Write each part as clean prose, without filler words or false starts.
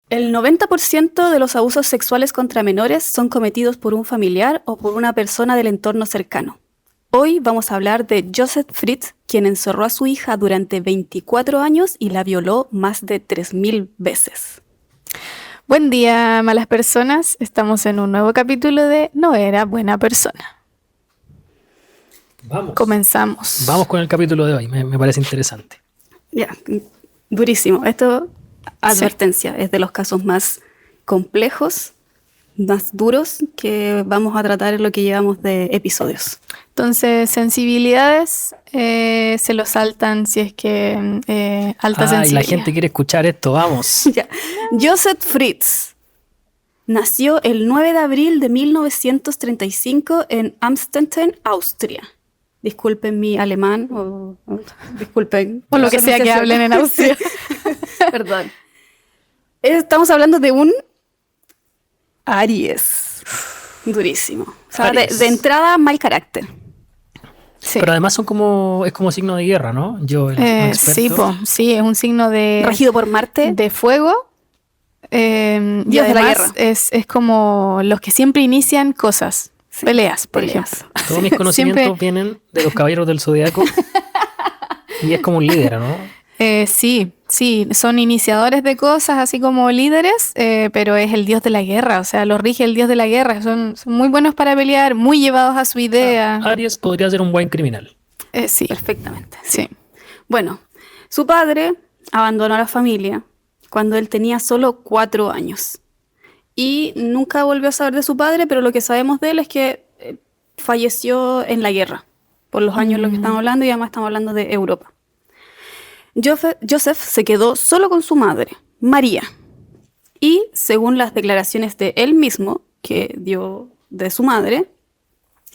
El 90% de los abusos sexuales contra menores son cometidos por un familiar o por una persona del entorno cercano. Hoy vamos a hablar de Joseph Fritz, quien encerró a su hija durante 24 años y la violó más de 3.000 veces. Buen día, malas personas. Estamos en un nuevo capítulo de No era buena persona. Vamos. Comenzamos. Vamos con el capítulo de hoy, me parece interesante. Ya, durísimo. Esto, advertencia, es de los casos más complejos, más duros que vamos a tratar en lo que llevamos de episodios. Entonces, sensibilidades se lo saltan si es que alta sensibilidad. Y la gente quiere escuchar esto, vamos. Ya. Joseph Fritz nació el 9 de abril de 1935 en Amstetten, Austria. Disculpen mi alemán o disculpen. O lo que sea que hablen en Austria. Perdón. Estamos hablando de un Aries. Durísimo. O sea, de entrada, mal carácter. Sí. Pero además es como signo de guerra, ¿no? Yo, el experto. Sí, es un signo de... Regido por Marte. De fuego. Y Dios de la además guerra. es como los que siempre inician cosas. Sí, peleas, por peleas. ejemplo. Todos mis conocimientos Siempre- vienen de los caballeros del zodiaco. Y es como un líder, ¿no? Sí, son iniciadores de cosas, así como líderes, pero es el dios de la guerra, o sea, lo rige el dios de la guerra. Son muy buenos para pelear, muy llevados a su idea. Aries podría ser un buen criminal. Sí, Perfectamente. sí. Bueno, su padre abandonó a la familia cuando él tenía solo 4 años. Y nunca volvió a saber de su padre, pero lo que sabemos de él es que falleció en la guerra, por los años en los que estamos hablando, y además estamos hablando de Europa. Joseph se quedó solo con su madre, María. Y según las declaraciones de él mismo, que dio de su madre,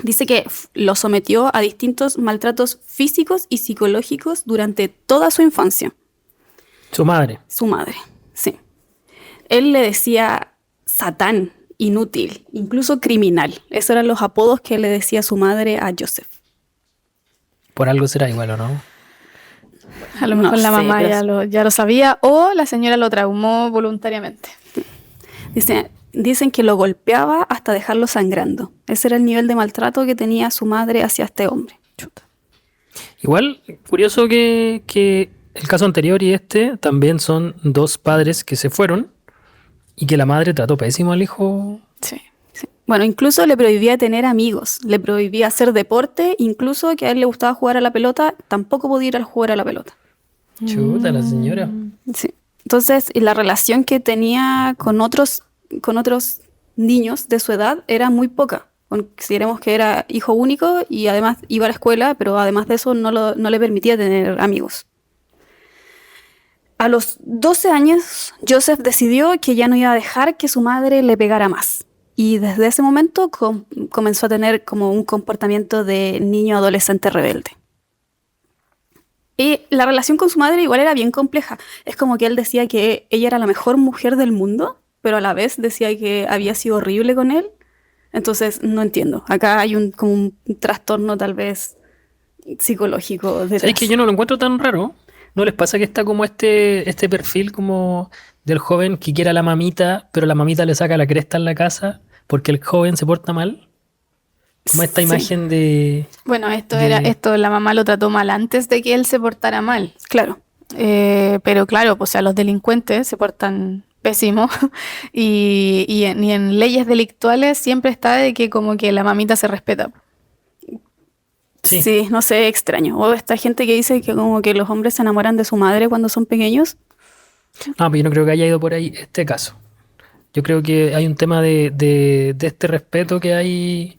dice que lo sometió a distintos maltratos físicos y psicológicos durante toda su infancia. Su madre. Su madre, sí. Él le decía Satán, inútil, incluso criminal. Esos eran los apodos que le decía su madre a Joseph. Por algo será igual, ¿o no? A lo No mejor la sé, mamá pero ya lo sabía o la señora lo traumó voluntariamente. Dicen que lo golpeaba hasta dejarlo sangrando. Ese era el nivel de maltrato que tenía su madre hacia este hombre. Igual, curioso que el caso anterior y este también son dos padres que se fueron y que la madre trató pésimo al hijo. Sí. Sí. Bueno, incluso le prohibía tener amigos, le prohibía hacer deporte, incluso que a él le gustaba jugar a la pelota, tampoco podía ir a jugar a la pelota. Chuta, la señora. Sí. Entonces, y la relación que tenía con otros niños de su edad era muy poca. Consideremos que era hijo único y además iba a la escuela, pero además de eso no le permitía tener amigos. A los 12 años, Joseph decidió que ya no iba a dejar que su madre le pegara más. Y desde ese momento comenzó a tener como un comportamiento de niño adolescente rebelde. Y la relación con su madre igual era bien compleja. Es como que él decía que ella era la mejor mujer del mundo, pero a la vez decía que había sido horrible con él. Entonces, no entiendo. Acá hay como un trastorno tal vez psicológico detrás. ¿Sabes que yo no lo encuentro tan raro? ¿No les pasa que está como este perfil como del joven que quiere a la mamita, pero la mamita le saca la cresta en la casa porque el joven se porta mal? Como esta Sí. imagen de... Bueno, esto la mamá lo trató mal antes de que él se portara mal. Claro. Pero claro, pues, o sea, los delincuentes se portan pésimo y en leyes delictuales siempre está de que como que la mamita se respeta. Sí. Sí, no sé, extraño. O esta gente que dice que como que los hombres se enamoran de su madre cuando son pequeños. No, pero yo no creo que haya ido por ahí este caso. Yo creo que hay un tema de este respeto que hay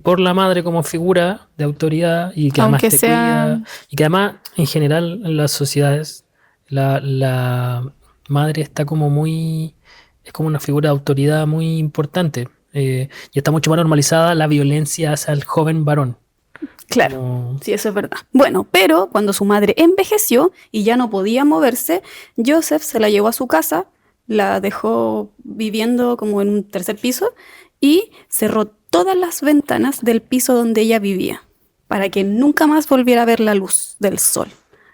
por la madre como figura de autoridad y que además Aunque te sea- cuida. Y que además, en general, en las sociedades, la madre está como muy... Es como una figura de autoridad muy importante. Y está mucho más normalizada la violencia hacia el joven varón. Claro. Como- Sí, eso es verdad. Bueno, pero cuando su madre envejeció y ya no podía moverse, Joseph se la llevó a su casa, la dejó viviendo como en un tercer piso y cerró todas las ventanas del piso donde ella vivía para que nunca más volviera a ver la luz del sol,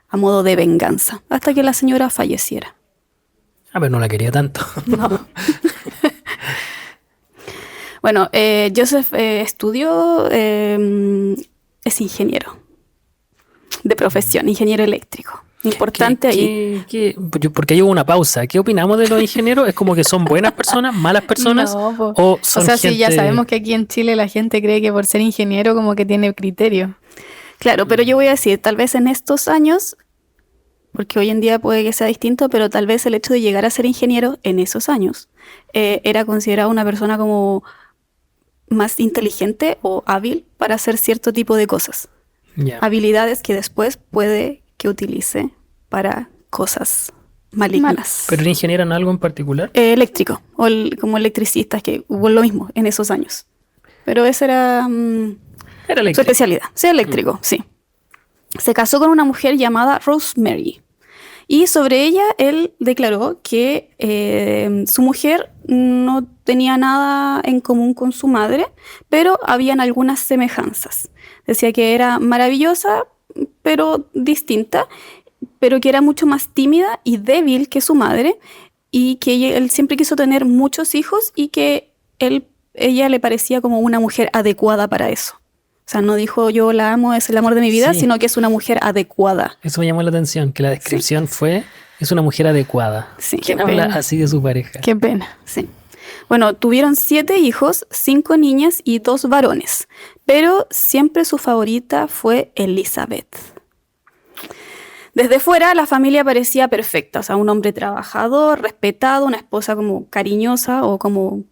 a modo de venganza, hasta que la señora falleciera. Ah, pero no la quería tanto. No. Bueno, Joseph estudió, es ingeniero de profesión, ingeniero eléctrico. Importante ahí. Porque hay una pausa. ¿Qué opinamos de los ingenieros? ¿Es como que son buenas personas, malas personas? No, po. ¿O O son sea, sí, ya gente- sabemos que aquí en Chile la gente cree que por ser ingeniero como que tiene criterio. Claro, pero yo voy a decir, tal vez en estos años, porque hoy en día puede que sea distinto, pero tal vez el hecho de llegar a ser ingeniero en esos años era considerado una persona como más inteligente o hábil para hacer cierto tipo de cosas. Ya. Habilidades que después puede que utilice para cosas malignas. ¿Pero era ingeniero en algo en particular? Eléctrico, o como electricistas, que hubo lo mismo en esos años. Pero esa era Era su eléctrico. especialidad. Ser eléctrico, sí. Se casó con una mujer llamada Rosemary. Y sobre ella él declaró que su mujer no tenía nada en común con su madre, pero habían algunas semejanzas. Decía que era maravillosa, pero distinta, pero que era mucho más tímida y débil que su madre, y que él siempre quiso tener muchos hijos y que ella le parecía como una mujer adecuada para eso. O sea, no dijo yo la amo, es el amor de mi vida, Sí. sino que es una mujer adecuada. Eso me llamó la atención, que la descripción fue, es una mujer adecuada. Sí, ¿Quién qué habla pena. así de su pareja? Qué pena. Sí. Bueno, tuvieron 7 hijos, 5 niñas y 2 varones, pero siempre su favorita fue Elizabeth. Desde fuera la familia parecía perfecta, o sea, un hombre trabajador, respetado, una esposa como cariñosa o como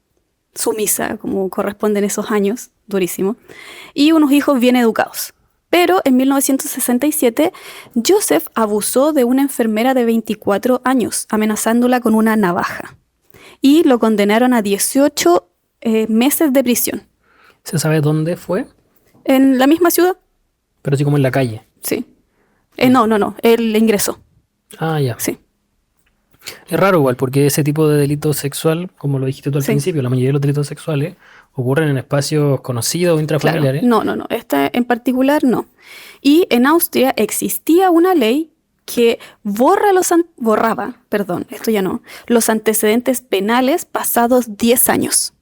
sumisa, como corresponde en esos años, durísimo, y unos hijos bien educados. Pero en 1967, Joseph abusó de una enfermera de 24 años, amenazándola con una navaja, y lo condenaron a 18 meses de prisión. ¿Se sabe dónde fue? En la misma ciudad, Pero así como en la calle. sí. No, él ingresó, Ah, ya. sí. Es raro igual, porque ese tipo de delito sexual, como lo dijiste tú al Sí. principio, la mayoría de los delitos sexuales ocurren en espacios conocidos o Claro, intrafamiliares. no, esta en particular no. Y en Austria existía una ley que borraba, perdón, esto ya no, los antecedentes penales pasados 10 años.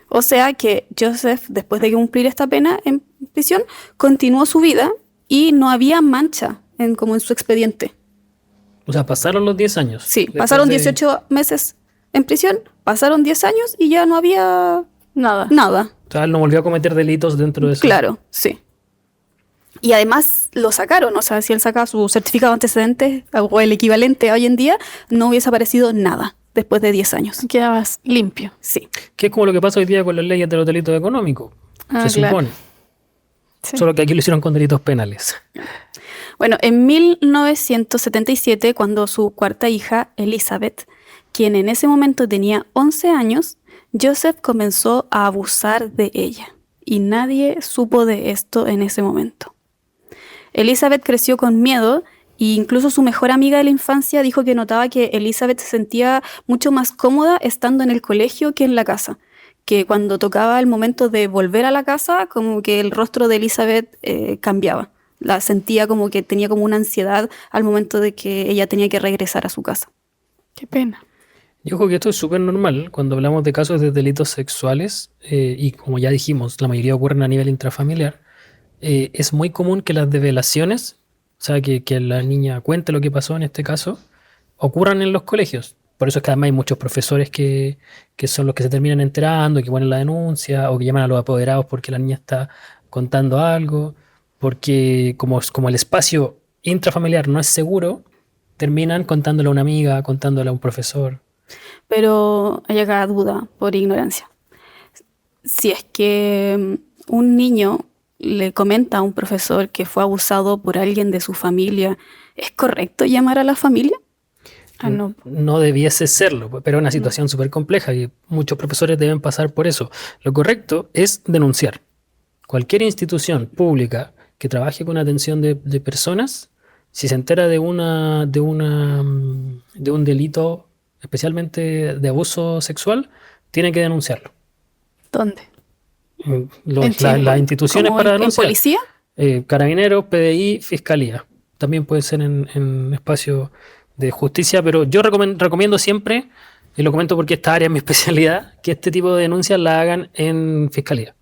O sea que Joseph, después de cumplir esta pena en prisión, continuó su vida y no había mancha como en su expediente. O sea, pasaron los 10 años. Sí, Después pasaron de- 18 meses en prisión, pasaron 10 años y ya no había Nada. nada. O sea, él no volvió a cometer delitos dentro de eso. Claro, sí. Y además lo sacaron, o sea, si él saca su certificado de antecedentes o el equivalente hoy en día, no hubiese aparecido nada después de 10 años. Quedabas limpio. Sí. Que es como lo que pasa hoy día con las leyes de los delitos económicos. Ah, se claro. supone. Sí. Solo que aquí lo hicieron con delitos penales. Bueno, en 1977, cuando su cuarta hija, Elizabeth, quien en ese momento tenía 11 años, Joseph comenzó a abusar de ella. Y nadie supo de esto en ese momento. Elizabeth creció con miedo e incluso su mejor amiga de la infancia dijo que notaba que Elizabeth se sentía mucho más cómoda estando en el colegio que en la casa. Que cuando tocaba el momento de volver a la casa, como que el rostro de Elizabeth cambiaba. La sentía como que tenía como una ansiedad al momento de que ella tenía que regresar a su casa. Qué pena. Y ojo que esto es súper normal cuando hablamos de casos de delitos sexuales, y como ya dijimos, la mayoría ocurren a nivel intrafamiliar. Es muy común que las develaciones, o sea, que la niña cuente lo que pasó en este caso, ocurran en los colegios. Por eso es que además hay muchos profesores que son los que se terminan enterando, que ponen la denuncia o que llaman a los apoderados porque la niña está contando algo, porque como el espacio intrafamiliar no es seguro, terminan contándole a una amiga, contándole a un profesor. Pero hay acá duda por ignorancia. Si es que un niño le comenta a un profesor que fue abusado por alguien de su familia, ¿es correcto llamar a la familia? Ah, no. No debiese serlo, pero es una situación súper compleja y muchos profesores deben pasar por eso. Lo correcto es denunciar. Cualquier institución pública que trabaje con atención de personas, si se entera de un delito, especialmente de abuso sexual, tiene que denunciarlo. ¿Dónde? En Las Chile. instituciones ¿Como para en denunciar. policía? Carabineros, PDI, Fiscalía. También puede ser en espacios de justicia, pero yo recomiendo siempre, y lo comento porque esta área es mi especialidad, que este tipo de denuncias la hagan en fiscalía,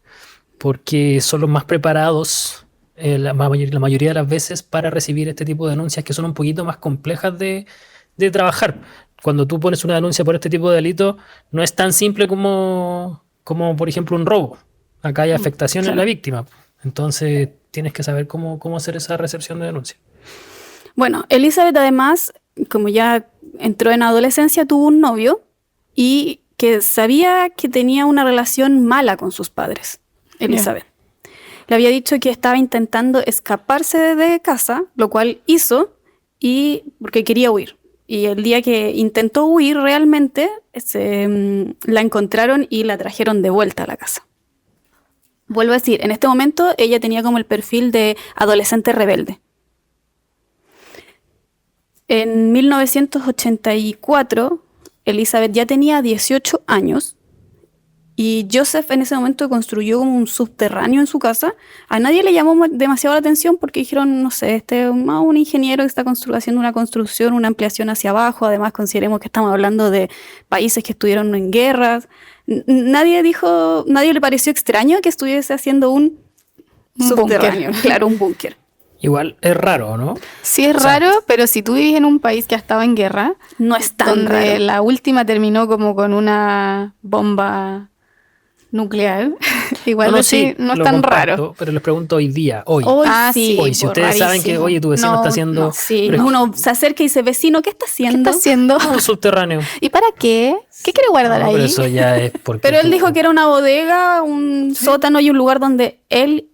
porque son los más preparados la mayoría de las veces para recibir este tipo de denuncias que son un poquito más complejas de trabajar. Cuando tú pones una denuncia por este tipo de delito, no es tan simple como por ejemplo un robo. Acá hay afectación en la víctima. Entonces tienes que saber cómo hacer esa recepción de denuncia. Bueno, Elizabeth además, como ya entró en adolescencia, tuvo un novio y que sabía que tenía una relación mala con sus padres, Elizabeth. Le había dicho que estaba intentando escaparse de casa, lo cual hizo, y porque quería huir. Y el día que intentó huir realmente, la encontraron y la trajeron de vuelta a la casa. Vuelvo a decir, en este momento ella tenía como el perfil de adolescente rebelde. En 1984, Elizabeth ya tenía 18 años y Joseph en ese momento construyó como un subterráneo en su casa. A nadie le llamó demasiado la atención porque dijeron, no sé, este es un ingeniero que está haciendo una construcción, una ampliación hacia abajo. Además, consideremos que estamos hablando de países que estuvieron en guerras. Nadie le pareció extraño que estuviese haciendo un subterráneo, claro, un búnker. Igual es raro, ¿no? Sí, es raro, pero si tú vivís en un país que ha estado en guerra, no es tan donde raro. La última terminó como con una bomba nuclear, igual no es tan raro. Pero les pregunto hoy día, hoy. Sí, hoy, si ustedes saben que, oye, tu vecino está haciendo... Uno se acerca y dice, vecino, ¿qué está haciendo? ¿Qué está haciendo? Un subterráneo. ¿Y para qué? ¿Qué quiere guardar ahí? Pero eso ya es porque... Pero él dijo que era una bodega, un sótano y un lugar donde él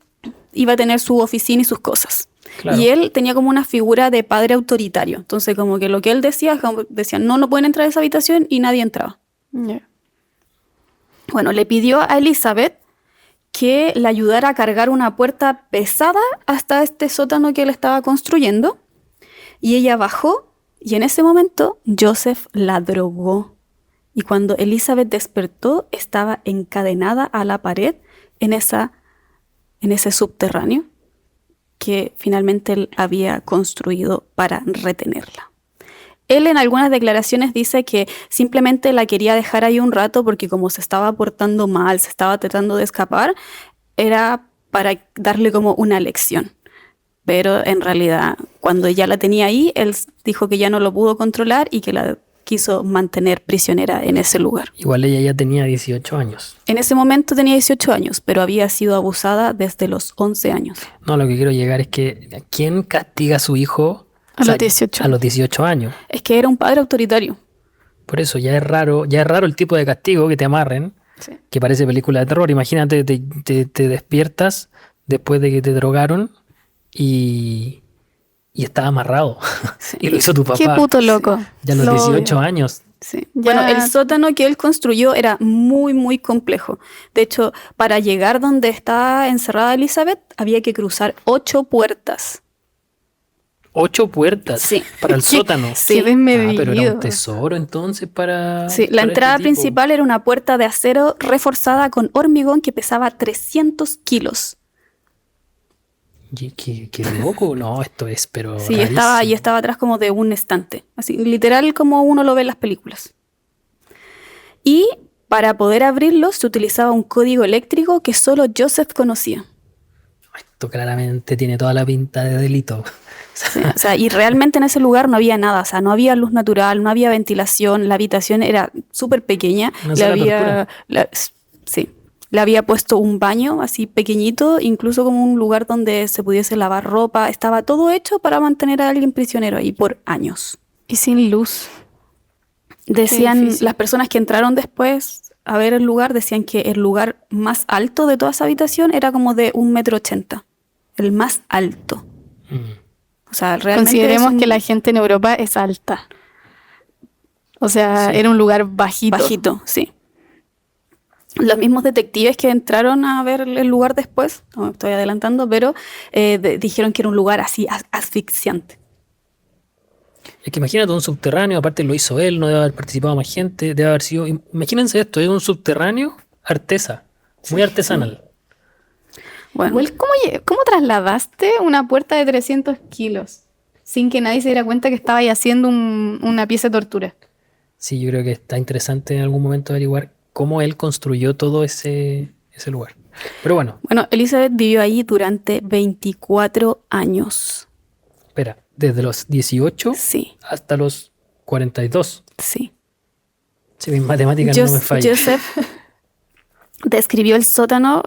iba a tener su oficina y sus cosas. Claro. Y él tenía como una figura de padre autoritario. Entonces, como que lo que él decía, decían, no pueden entrar a esa habitación y nadie entraba. Yeah. Bueno, le pidió a Elizabeth que le ayudara a cargar una puerta pesada hasta este sótano que él estaba construyendo. Y ella bajó y en ese momento Joseph la drogó. Y cuando Elizabeth despertó, estaba encadenada a la pared en ese subterráneo que finalmente él había construido para retenerla. Él en algunas declaraciones dice que simplemente la quería dejar ahí un rato porque como se estaba portando mal, se estaba tratando de escapar, era para darle como una lección. Pero en realidad, cuando ya la tenía ahí, él dijo que ya no lo pudo controlar y que la quiso mantener prisionera en ese lugar. Igual ella ya tenía 18 años. En ese momento tenía 18 años, pero había sido abusada desde los 11 años. No, lo que quiero llegar es que ¿quién castiga a su hijo a los 18? A los 18 años. Es que era un padre autoritario. Por eso ya es raro el tipo de castigo que te amarren, que parece película de terror. Imagínate, te despiertas después de que te drogaron y estaba amarrado. Sí. Y lo hizo tu papá. Qué puto loco. Ya a los 18 años. Sí. Bueno, el sótano que él construyó era muy, muy complejo. De hecho, para llegar donde estaba encerrada Elizabeth, había que cruzar 8 puertas. 8 puertas para el sótano. Sí, pero era un tesoro entonces para... Sí, la entrada principal era una puerta de acero reforzada con hormigón que pesaba 300 kilos. Qué loco, no, esto es, pero sí, estaba atrás como de un estante, así, literal como uno lo ve en las películas. Y para poder abrirlo se utilizaba un código eléctrico que solo Joseph conocía. Esto claramente tiene toda la pinta de delito. Sí, o sea, y realmente en ese lugar no había nada, o sea, no había luz natural, no había ventilación, la habitación era súper pequeña. Le había puesto un baño así pequeñito, incluso como un lugar donde se pudiese lavar ropa. Estaba todo hecho para mantener a alguien prisionero ahí por años. Y sin luz. Decían, las personas que entraron después a ver el lugar, decían que el lugar más alto de toda esa habitación era como de 1,80 m. El más alto. O sea, realmente consideremos que la gente en Europa es alta. O sea, era un lugar bajito. Bajito, sí. Los mismos detectives que entraron a ver el lugar después, no me estoy adelantando, pero dijeron que era un lugar así asfixiante. Es que imagínate un subterráneo, aparte lo hizo él, no debe haber participado más gente, debe haber sido... Imagínense esto, es un subterráneo muy artesanal. Bueno, ¿cómo trasladaste una puerta de 300 kilos? sin que nadie se diera cuenta que estaba ahí haciendo una pieza de tortura. Sí, yo creo que está interesante en algún momento averiguar cómo él construyó todo ese lugar. Pero bueno, Bueno, Elizabeth vivió ahí durante 24 años. espera, desde los 18 Sí, hasta los 42. sí. Si mis matemáticas no me fallan. Joseph describió el sótano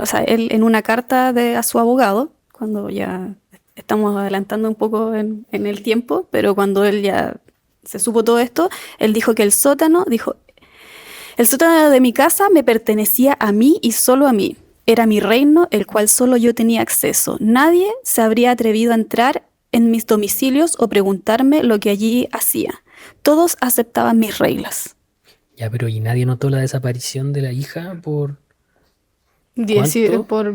o sea, él en una carta a su abogado, cuando ya estamos adelantando un poco en el tiempo, pero cuando él ya se supo todo esto, él dijo que el sótano de mi casa me pertenecía a mí y solo a mí. Era mi reino, el cual solo yo tenía acceso. Nadie se habría atrevido a entrar en mis domicilios o preguntarme lo que allí hacía. Todos aceptaban mis reglas. Ya, pero ¿y nadie notó la desaparición de la hija por 10 ¿cuánto? por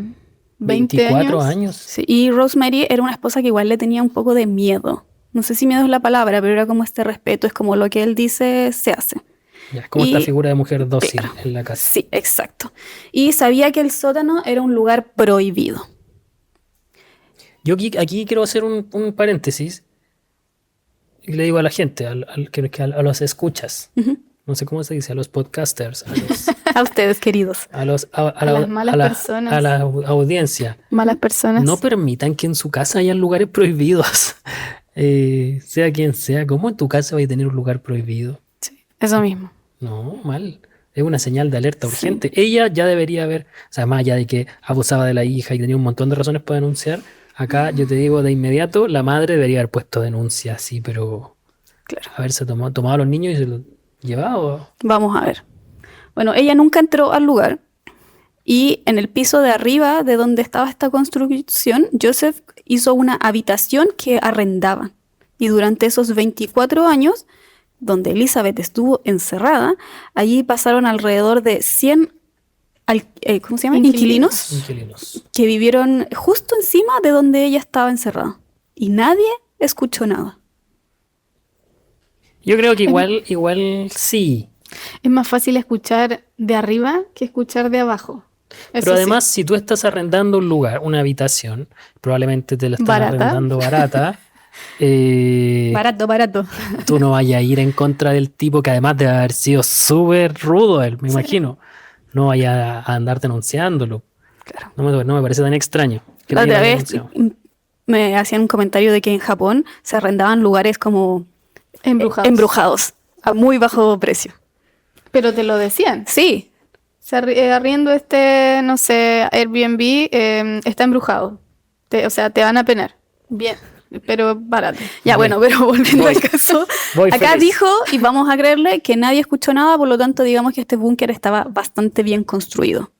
20 24 años. años? Sí, y Rosemary era una esposa que igual le tenía un poco de miedo. No sé si miedo es la palabra, pero era como este respeto, es como lo que él dice se hace. Ya, es como Y- esta figura de mujer dócil Claro. en la casa. Sí, exacto. Y sabía que el sótano era un lugar prohibido. Yo aquí quiero hacer un paréntesis y le digo a la gente, a los escuchas, no sé cómo se dice, a los podcasters, A ustedes, queridos. a las malas personas. a la audiencia. Malas personas. No permitan que en su casa hayan lugares prohibidos. Sea quien sea, ¿cómo en tu casa vais a tener un lugar prohibido? Eso mismo. No, mal. Es una señal de alerta urgente. Ella ya debería haber, o sea, más allá de que abusaba de la hija y tenía un montón de razones para denunciar, acá yo te digo de inmediato, la madre debería haber puesto denuncia, sí, pero Claro. haberse tomado a los niños y se los llevado. Vamos a ver. Bueno, ella nunca entró al lugar y en el piso de arriba de donde estaba esta construcción, Joseph hizo una habitación que arrendaba. Y durante esos 24 años, donde Elizabeth estuvo encerrada, allí pasaron alrededor de 100 ¿cómo se llama? Inquilinos. Inquilinos. Que vivieron justo encima de donde ella estaba encerrada. Y nadie escuchó nada. Yo creo que igual sí. Es más fácil escuchar de arriba que escuchar de abajo. Eso Pero sí. además, si tú estás arrendando un lugar, una habitación, probablemente te la están Barata. arrendando barata. Barato. Tú no vayas a ir en contra del tipo que además de haber sido súper rudo él, me imagino. No vayas a andar denunciándolo. Claro. No me parece tan extraño. Que La nadie otra lo haya vez denunciado. me hacían un comentario de que en Japón se arrendaban lugares como Embrujados. a muy bajo precio. Pero te lo decían. Sí, Arriendo no sé, Airbnb está embrujado. O sea, te van a penar. Bien, pero barato. ya Voy. bueno, pero volviendo Voy. al caso, Voy acá feliz. dijo, y vamos a creerle, que nadie escuchó nada, por lo tanto digamos que este búnker estaba bastante bien construido.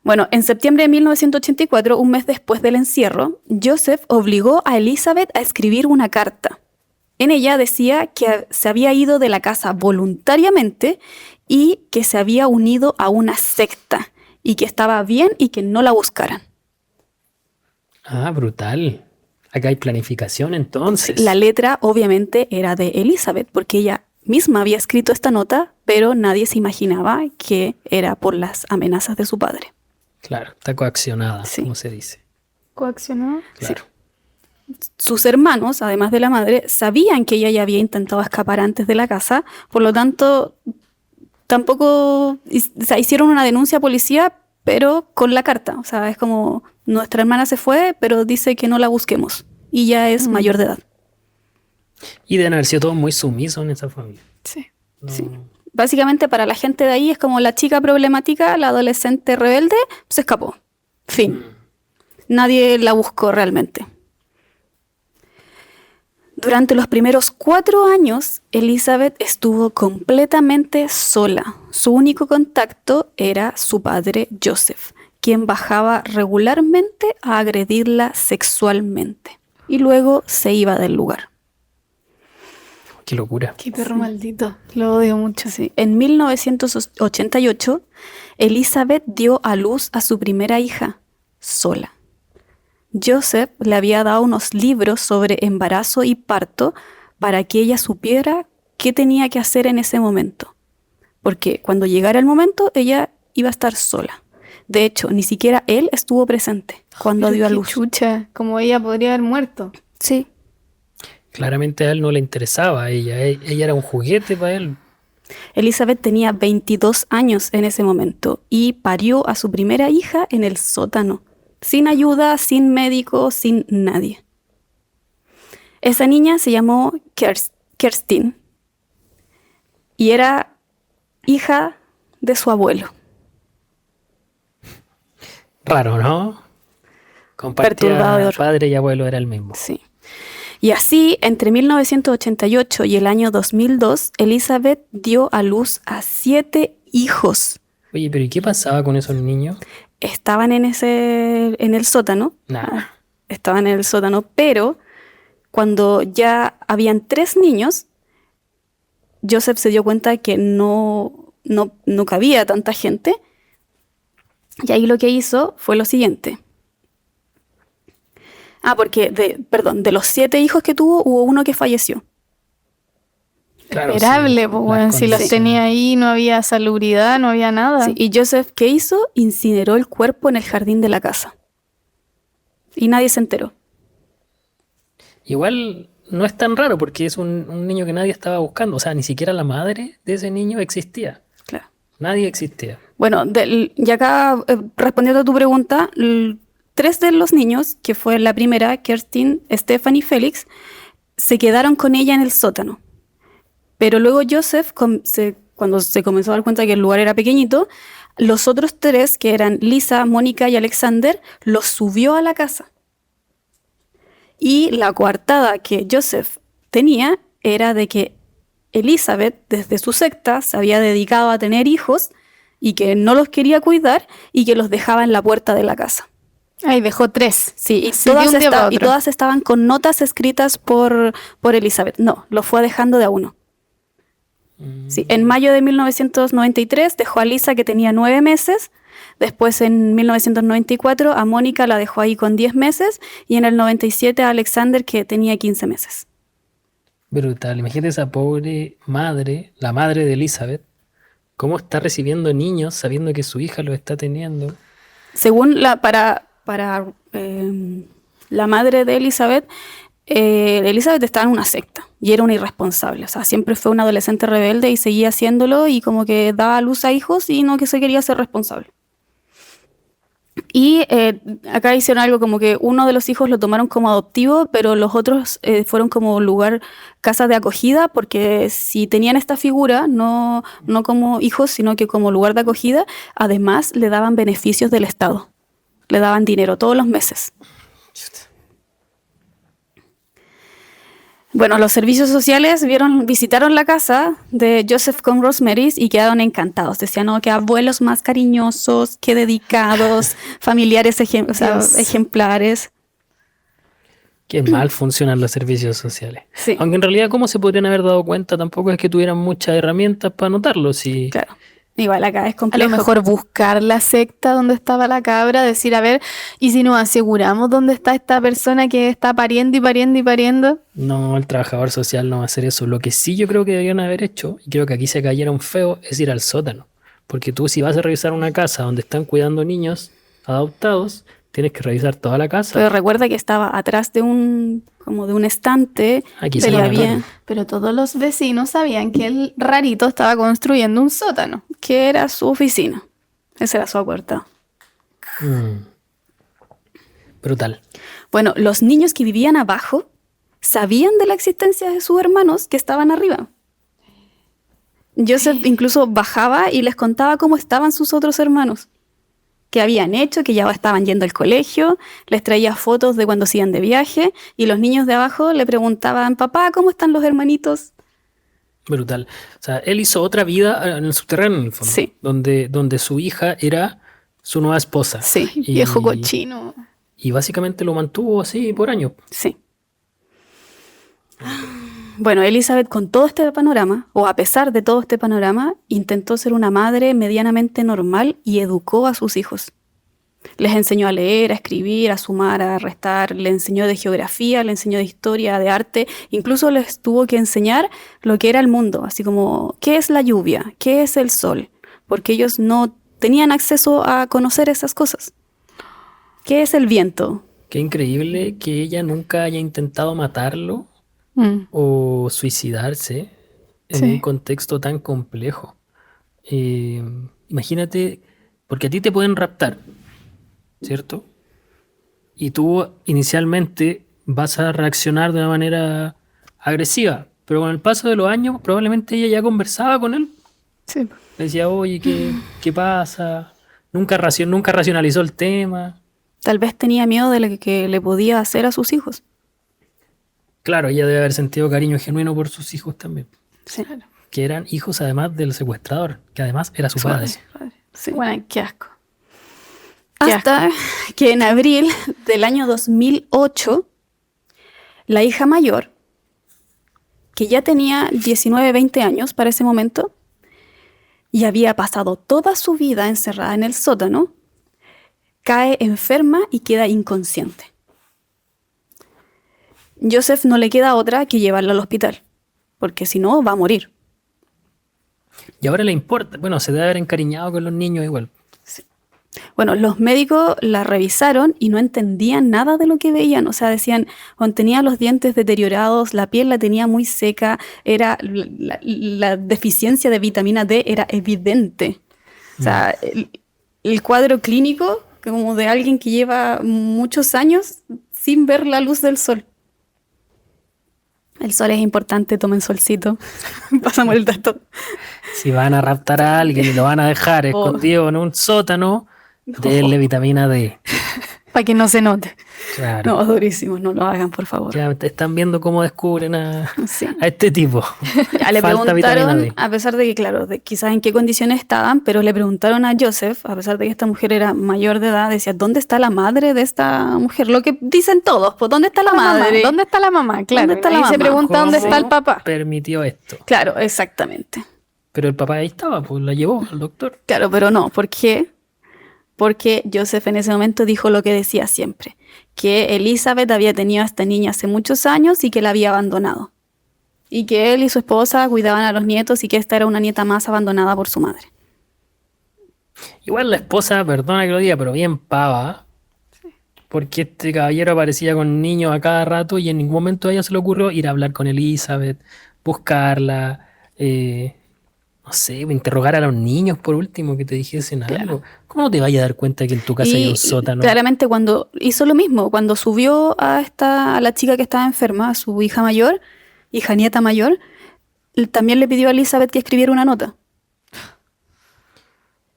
Bueno, en septiembre de 1984, un mes después del encierro, Joseph obligó a Elizabeth a escribir una carta. En ella decía que se había ido de la casa voluntariamente y que se había unido a una secta y que estaba bien y que no la buscaran. Ah, brutal. Acá hay planificación entonces. La letra obviamente era de Elizabeth porque ella misma había escrito esta nota, pero nadie se imaginaba que era por las amenazas de su padre. Claro, está coaccionada, Sí. como se dice. ¿Coaccionado? Claro. Sus hermanos, además de la madre, sabían que ella ya había intentado escapar antes de la casa, por lo tanto, tampoco hicieron una denuncia a policía, pero con la carta. O sea, es como, nuestra hermana se fue, pero dice que no la busquemos. Y ya es mayor de edad. Y deben haber sido todos muy sumisos en esa familia. Sí. No. Sí. Básicamente para la gente de ahí es como la chica problemática, la adolescente rebelde, se escapó. Fin. Nadie la buscó realmente. Durante los primeros 4 años, Elizabeth estuvo completamente sola. Su único contacto era su padre Joseph, quien bajaba regularmente a agredirla sexualmente. Y luego se iba del lugar. Qué locura. Qué perro maldito. Lo odio mucho. Sí. En 1988, Elizabeth dio a luz a su primera hija, sola. Joseph le había dado unos libros sobre embarazo y parto para que ella supiera qué tenía que hacer en ese momento. Porque cuando llegara el momento, ella iba a estar sola. De hecho, ni siquiera él estuvo presente. cuando Pero dio a qué luz. chucha, como ella podría haber muerto. Sí. Claramente a él no le interesaba a ella. Ella era un juguete para él. Elizabeth tenía 22 años en ese momento y parió a su primera hija en el sótano, sin ayuda, sin médico, sin nadie. Esa niña se llamó Kerstin y era hija de su abuelo. Raro, ¿no? Compartía Perturbador. padre y abuelo, era el mismo. Sí. Y así, entre 1988 y el año 2002, Elizabeth dio a luz a 7 hijos. Oye, pero ¿y qué pasaba con esos niños? Estaban en el sótano. Nah. Estaban en el sótano, pero cuando ya habían 3 niños, Joseph se dio cuenta que no cabía tanta gente. Y ahí lo que hizo fue lo siguiente. Porque de los 7 hijos que tuvo, hubo uno que falleció. Claro, Esperable, sí, pues, las bueno, si los condiciones. tenía ahí, no había salubridad, no había nada. Sí, y Joseph, ¿qué hizo? Incineró el cuerpo en el jardín de la casa. Y nadie se enteró. Igual no es tan raro porque es un niño que nadie estaba buscando. O sea, ni siquiera la madre de ese niño existía. Claro. Nadie existía. Bueno, y acá, respondiendo a tu pregunta, 3 de los niños, que fue la primera, Kerstin, Stephanie y Félix, se quedaron con ella en el sótano. Pero luego Joseph, cuando se comenzó a dar cuenta que el lugar era pequeñito, los otros 3, que eran Lisa, Mónica y Alexander, los subió a la casa. Y la coartada que Joseph tenía era de que Elizabeth, desde su secta, se había dedicado a tener hijos y que no los quería cuidar y que los dejaba en la puerta de la casa. Ahí dejó 3. Sí, y Así de todas, un día para y otro. todas estaban con notas escritas por Elizabeth. No, lo fue dejando de a uno. Sí, en mayo de 1993 dejó a Lisa, que tenía 9 meses. Después, en 1994, a Mónica la dejó ahí con 10 meses. Y en el 97 a Alexander, que tenía 15 meses. Brutal. Imagínate esa pobre madre, la madre de Elizabeth, cómo está recibiendo niños sabiendo que su hija los está teniendo. Según para la madre de Elizabeth, Elizabeth estaba en una secta y era una irresponsable. O sea, siempre fue una adolescente rebelde y seguía haciéndolo y como que daba a luz a hijos y no que se quería ser responsable. Y acá hicieron algo como que uno de los hijos lo tomaron como adoptivo, pero los otros fueron como casas de acogida, porque si tenían esta figura, no como hijos, sino que como lugar de acogida, además le daban beneficios del Estado. Le daban dinero todos los meses. Bueno, los servicios sociales visitaron la casa de Joseph con Rosemary y quedaron encantados. Decían, no, que abuelos más cariñosos, que dedicados, familiares ejemplares. Qué mal funcionan los servicios sociales. Sí. Aunque en realidad, ¿cómo se podrían haber dado cuenta? Tampoco es que tuvieran muchas herramientas para notarlo. Si... Claro. Igual acá es A complejo. lo mejor buscar la secta donde estaba la cabra, decir, a ver, ¿y si nos aseguramos dónde está esta persona que está pariendo y pariendo y pariendo? No, el trabajador social no va a hacer eso. Lo que sí yo creo que deberían haber hecho, y creo que aquí se cayeron feo, es ir al sótano. Porque tú, si vas a revisar una casa donde están cuidando niños adoptados, tienes que revisar toda la casa. Pero recuerda que estaba atrás de un estante. Aquí se pero llama había error. Pero todos los vecinos sabían que el rarito estaba construyendo un sótano. que era su oficina. Esa era su puerta. Brutal. Bueno, los niños que vivían abajo sabían de la existencia de sus hermanos que estaban arriba. Joseph incluso bajaba y les contaba cómo estaban sus otros hermanos, qué habían hecho, que ya estaban yendo al colegio, les traía fotos de cuando se iban de viaje y los niños de abajo le preguntaban, papá, ¿cómo están los hermanitos? Brutal. O sea, él hizo otra vida en el subterráneo, en el fondo. Sí. Donde su hija era su nueva esposa. Sí, Viejo cochino. Y básicamente lo mantuvo así por años. sí. Bueno, Elizabeth, con todo este panorama, o a pesar de todo este panorama, intentó ser una madre medianamente normal y educó a sus hijos. Les enseñó a leer, a escribir, a sumar, a restar, le enseñó de geografía, le enseñó de historia, de arte, incluso les tuvo que enseñar lo que era el mundo, así como qué es la lluvia, qué es el sol, porque ellos no tenían acceso a conocer esas cosas. ¿Qué es el viento? Qué increíble que ella nunca haya intentado matarlo Mm, o suicidarse en un sí, contexto tan complejo. Eh, Imagínate, porque a ti te pueden raptar, ¿cierto? Y tú inicialmente vas a reaccionar de una manera agresiva, pero con el paso de los años probablemente ella ya conversaba con él. sí. Le decía, oye, ¿qué pasa? Nunca racionalizó el tema. Tal vez tenía miedo de lo que le podía hacer a sus hijos. Claro, ella debe haber sentido cariño genuino por sus hijos también, Sí, que eran hijos además del secuestrador, que además era su su padre. padre. Sí. Bueno, qué asco. Qué Hasta que en abril del año 2008, la hija mayor, que ya tenía 19, 20 años para ese momento, y había pasado toda su vida encerrada en el sótano, cae enferma y queda inconsciente. Joseph no le queda otra que llevarla al hospital, porque si no va a morir. Y ahora le importa, bueno, se debe haber encariñado con los niños igual. Bueno, los médicos la revisaron y no entendían nada de lo que veían. O sea, decían, tenía los dientes deteriorados, la piel la tenía muy seca, la deficiencia de vitamina D era evidente. O sea, el cuadro clínico como de alguien que lleva muchos años sin ver la luz del sol. El sol es importante, tomen solcito. Pasamos el dato. Si van a raptar a alguien y lo van a dejar escondido en un sótano, denle vitamina D. Para que no se note. Claro. No, durísimo, no lo hagan, por favor. Ya te están viendo cómo descubren Sí. a este tipo. Ya le Falta vitamina preguntaron, D. a pesar de que, claro, quizás en qué condiciones estaban, pero le preguntaron a Joseph, a pesar de que esta mujer era mayor de edad, decía, ¿dónde está la madre de esta mujer? Lo que dicen todos, pues, ¿dónde está la madre? ¿Dónde está la mamá? Claro. ¿Dónde está la Ahí se mamá? pregunta dónde ¿Cómo está el papá. permitió esto? Claro, exactamente. Pero el papá ahí estaba, pues la llevó al doctor. Claro, pero no, ¿por qué? Porque Joseph en ese momento dijo lo que decía siempre, que Elizabeth había tenido a esta niña hace muchos años y que la había abandonado. Y que él y su esposa cuidaban a los nietos y que esta era una nieta más abandonada por su madre. Igual la esposa, perdona que lo diga, pero bien pava. Porque este caballero aparecía con niños a cada rato y en ningún momento a ella se le ocurrió ir a hablar con Elizabeth, buscarla, no sé, interrogar a los niños por último, que te dijesen algo. ¿Cómo no te vayas a dar cuenta que en tu casa hay un sótano? Claramente cuando hizo lo mismo, cuando subió a la chica que estaba enferma, a su hija mayor, hija nieta mayor, también le pidió a Elizabeth que escribiera una nota.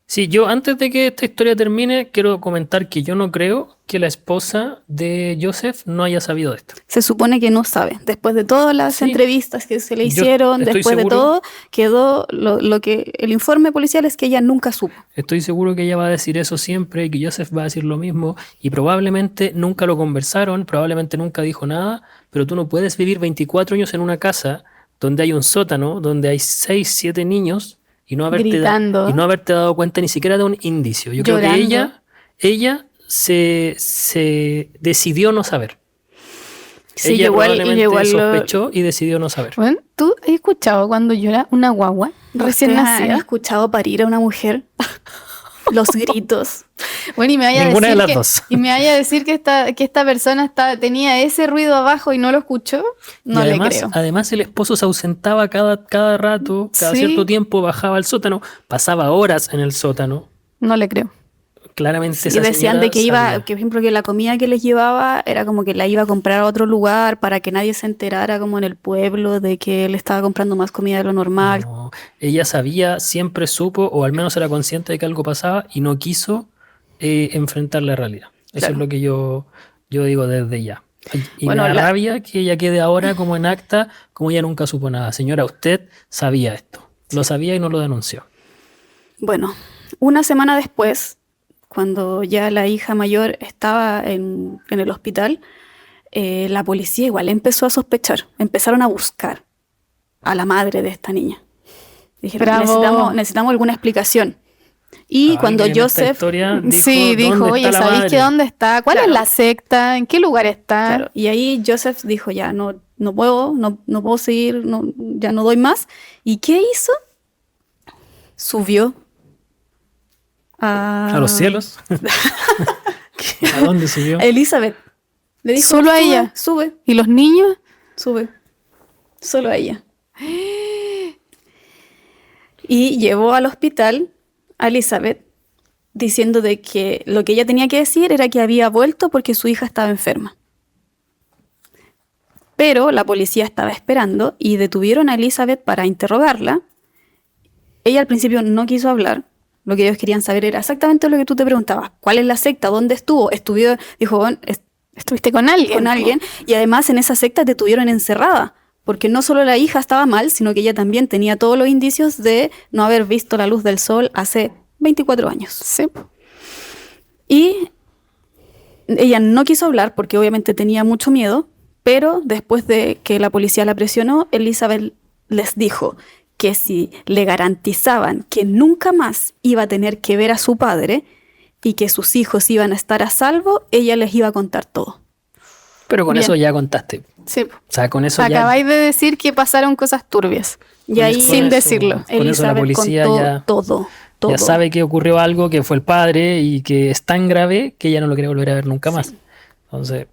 Sí, yo antes de que esta historia termine, quiero comentar que yo no creo que la esposa de Joseph no haya sabido de esto. Se supone que no sabe. Después de todas las Sí. entrevistas que se le Yo hicieron, estoy después de seguro- todo, quedó lo que el informe policial es que ella nunca supo. Estoy seguro que ella va a decir eso siempre y que Joseph va a decir lo mismo y probablemente nunca lo conversaron, probablemente nunca dijo nada, pero tú no puedes vivir 24 años en una casa donde hay un sótano, donde hay 6, 7 niños y no Gritando. haberte dado cuenta ni siquiera de un indicio. Yo creo que Llorando. ella se decidió no saber. Sí, Ella igual probablemente sospechó y decidió no saber. Bueno, ¿tú has escuchado cuando llora una guagua recién ¿Ustedes han nacida? escuchado parir a una mujer? Los gritos. Bueno, y me vaya a Ninguna decir de las que, dos. y me vaya a decir que esta persona tenía ese ruido abajo y no lo escuchó. No Y le además, creo. además el esposo se ausentaba cada rato, cada Sí. cierto tiempo bajaba al sótano, pasaba horas en el sótano. No le creo. Claramente Y esa decían señora de que iba, sabía. que por ejemplo que la comida que les llevaba era como que la iba a comprar a otro lugar para que nadie se enterara como en el pueblo de que él estaba comprando más comida de lo normal. No, ella sabía, siempre supo, o al menos era consciente de que algo pasaba y no quiso enfrentar la realidad. Eso Claro. es lo que yo digo desde ya. Y Bueno, me da la- rabia que ella quede ahora como en acta, como ella nunca supo nada. Señora, usted sabía esto. Lo sabía y no lo denunció. Bueno, una semana después, cuando ya la hija mayor estaba en el hospital, la policía igual empezó a sospechar, empezaron a buscar a la madre de esta niña. Dijeron, Bravo. necesitamos alguna explicación. Y cuando Alguien en esta Joseph... historia Sí, dijo, ¿dónde oye, está la ¿sabéis madre? que dónde está? ¿Cuál Claro. es la secta? ¿En qué lugar está? Claro, y ahí Joseph dijo, ya, no puedo seguir, ya no doy más. ¿Y qué hizo? Subió A los cielos. ¿A dónde subió? Elizabeth. Le dijo, ¿Solo a ella? Sube, ¿Y los niños? sube. Solo a ella. Y llevó al hospital a Elizabeth diciendo de que lo que ella tenía que decir era que había vuelto porque su hija estaba enferma. Pero la policía estaba esperando y detuvieron a Elizabeth para interrogarla. Ella al principio no quiso hablar. Lo que ellos querían saber era exactamente lo que tú te preguntabas. ¿Cuál es la secta? ¿Dónde estuvo? Dijo, bueno, ¿Estuviste con alguien? con alguien. Y además en esa secta te tuvieron encerrada. Porque no solo la hija estaba mal, sino que ella también tenía todos los indicios de no haber visto la luz del sol hace 24 años. Sí. Y ella no quiso hablar porque obviamente tenía mucho miedo, pero después de que la policía la presionó, Elizabeth les dijo que si le garantizaban que nunca más iba a tener que ver a su padre y que sus hijos iban a estar a salvo, ella les iba a contar todo. Pero con Bien. eso ya contaste. Sí. O sea, con eso ya... Acabáis de decir que pasaron cosas turbias. Y ahí, sin decirlo. Con eso la Elizabeth policía contó ya, todo. ya sabe que ocurrió algo, que fue el padre y que es tan grave que ella no lo quiere volver a ver nunca más. Entonces,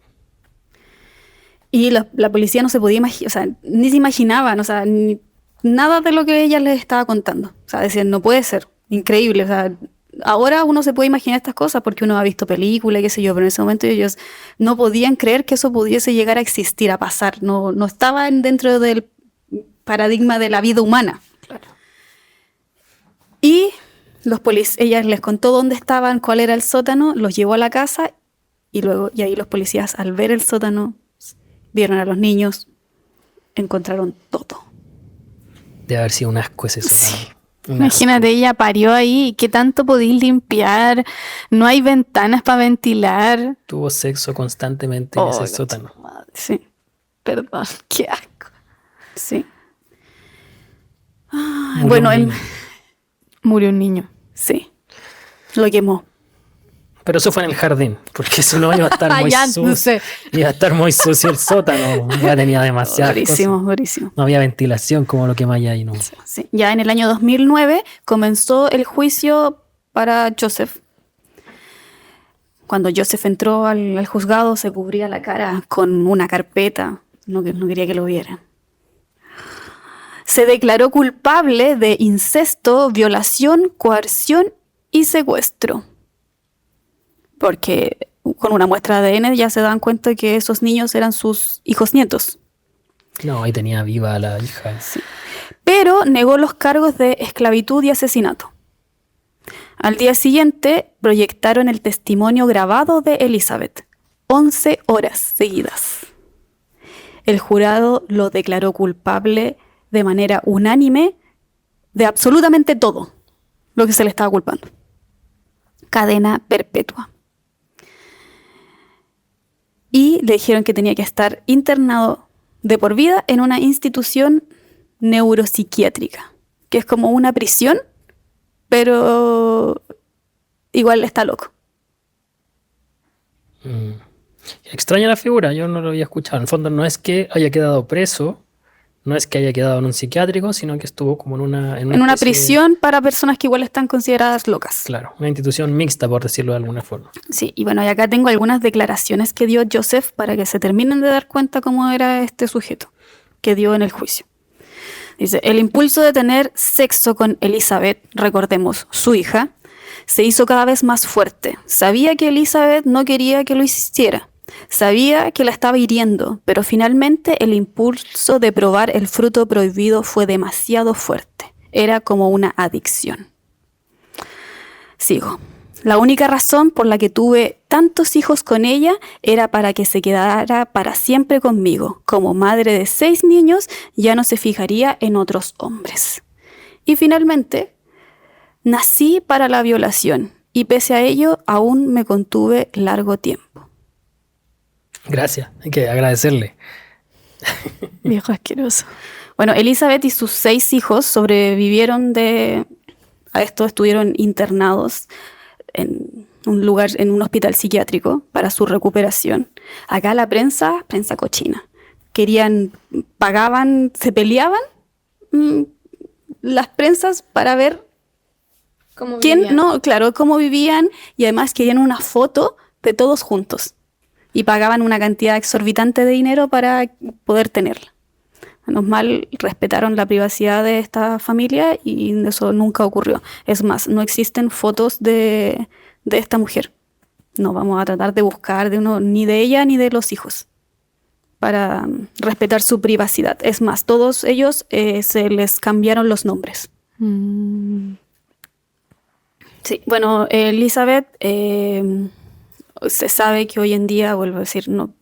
Y la policía no se podía imaginar, o sea, ni se imaginaban, o sea, nada de lo que ella les estaba contando. O sea, decían, no puede ser, increíble. O sea, ahora uno se puede imaginar estas cosas porque uno ha visto películas y qué sé yo, pero en ese momento ellos no podían creer que eso pudiese llegar a existir, a pasar. No estaban dentro del paradigma de la vida humana. Claro. Y ella les contó dónde estaban, cuál era el sótano, los llevó a la casa y ahí los policías al ver el sótano vieron a los niños, encontraron todo. debe haber sido un asco ese sótano. Un Imagínate, ella parió ahí. ¿Qué tanto podéis limpiar? No hay ventanas para ventilar. asco. Tuvo sexo constantemente en ese Oh, sótano. Sí, Perdón, qué asco. sí. Murió Bueno, un él, niño. Murió un niño. sí, lo quemó. Pero eso fue en el jardín, porque eso no iba a estar muy Ya, sucio. no sé. Iba a estar muy sucio el sótano. Ya tenía demasiadas Durísimo, cosas. durísimo. No había ventilación como lo que más hay ahí, no. Sí. Ya en el año 2009 comenzó el juicio para Joseph. Cuando Joseph entró al juzgado se cubría la cara con una carpeta, no quería que lo vieran. Se declaró culpable de incesto, violación, coerción y secuestro. Porque con una muestra de ADN ya se dan cuenta que esos niños eran sus hijos nietos. No, ahí tenía viva a la hija. Pero negó los cargos de esclavitud y asesinato. Al día siguiente proyectaron el testimonio grabado de Elizabeth, 11 horas seguidas. El jurado lo declaró culpable de manera unánime de absolutamente todo lo que se le estaba culpando. Cadena perpetua. Y le dijeron que tenía que estar internado de por vida en una institución neuropsiquiátrica, que es como una prisión, pero igual está loco. Extraña la figura, yo no lo había escuchado. En el fondo no es que haya quedado preso, no es que haya quedado en un psiquiátrico, sino que estuvo como en una En una especie de- prisión para personas que igual están consideradas locas. claro, una institución mixta, por decirlo de alguna forma. Sí, y bueno, y acá tengo algunas declaraciones que dio Joseph para que se terminen de dar cuenta cómo era este sujeto que dio en el juicio. Dice, el impulso de tener sexo con Elizabeth, recordemos, su hija, se hizo cada vez más fuerte. Sabía que Elizabeth no quería que lo hiciera. Sabía que la estaba hiriendo, pero finalmente el impulso de probar el fruto prohibido fue demasiado fuerte. Era como una adicción. Sigo. La única razón por la que tuve tantos hijos con ella era para que se quedara para siempre conmigo. Como madre de 6 niños, ya no se fijaría en otros hombres. Y finalmente, nací para la violación y pese a ello aún me contuve largo tiempo. Gracias, hay que agradecerle. Viejo asqueroso. Bueno, Elizabeth y sus 6 hijos sobrevivieron a esto, estuvieron internados en un lugar, en un hospital psiquiátrico para su recuperación. Acá la prensa cochina. Pagaban, se peleaban las prensas para ver ¿Cómo quién, vivían? no, claro, cómo vivían y además querían una foto de todos juntos. Y pagaban una cantidad exorbitante de dinero para poder tenerla. Menos mal, respetaron la privacidad de esta familia y eso nunca ocurrió. Es más, no existen fotos de esta mujer. No vamos a tratar de buscar ni de ella ni de los hijos para respetar su privacidad. Es más, todos ellos se les cambiaron los nombres. Sí, bueno, Elizabeth se sabe que hoy en día, vuelvo a decir, no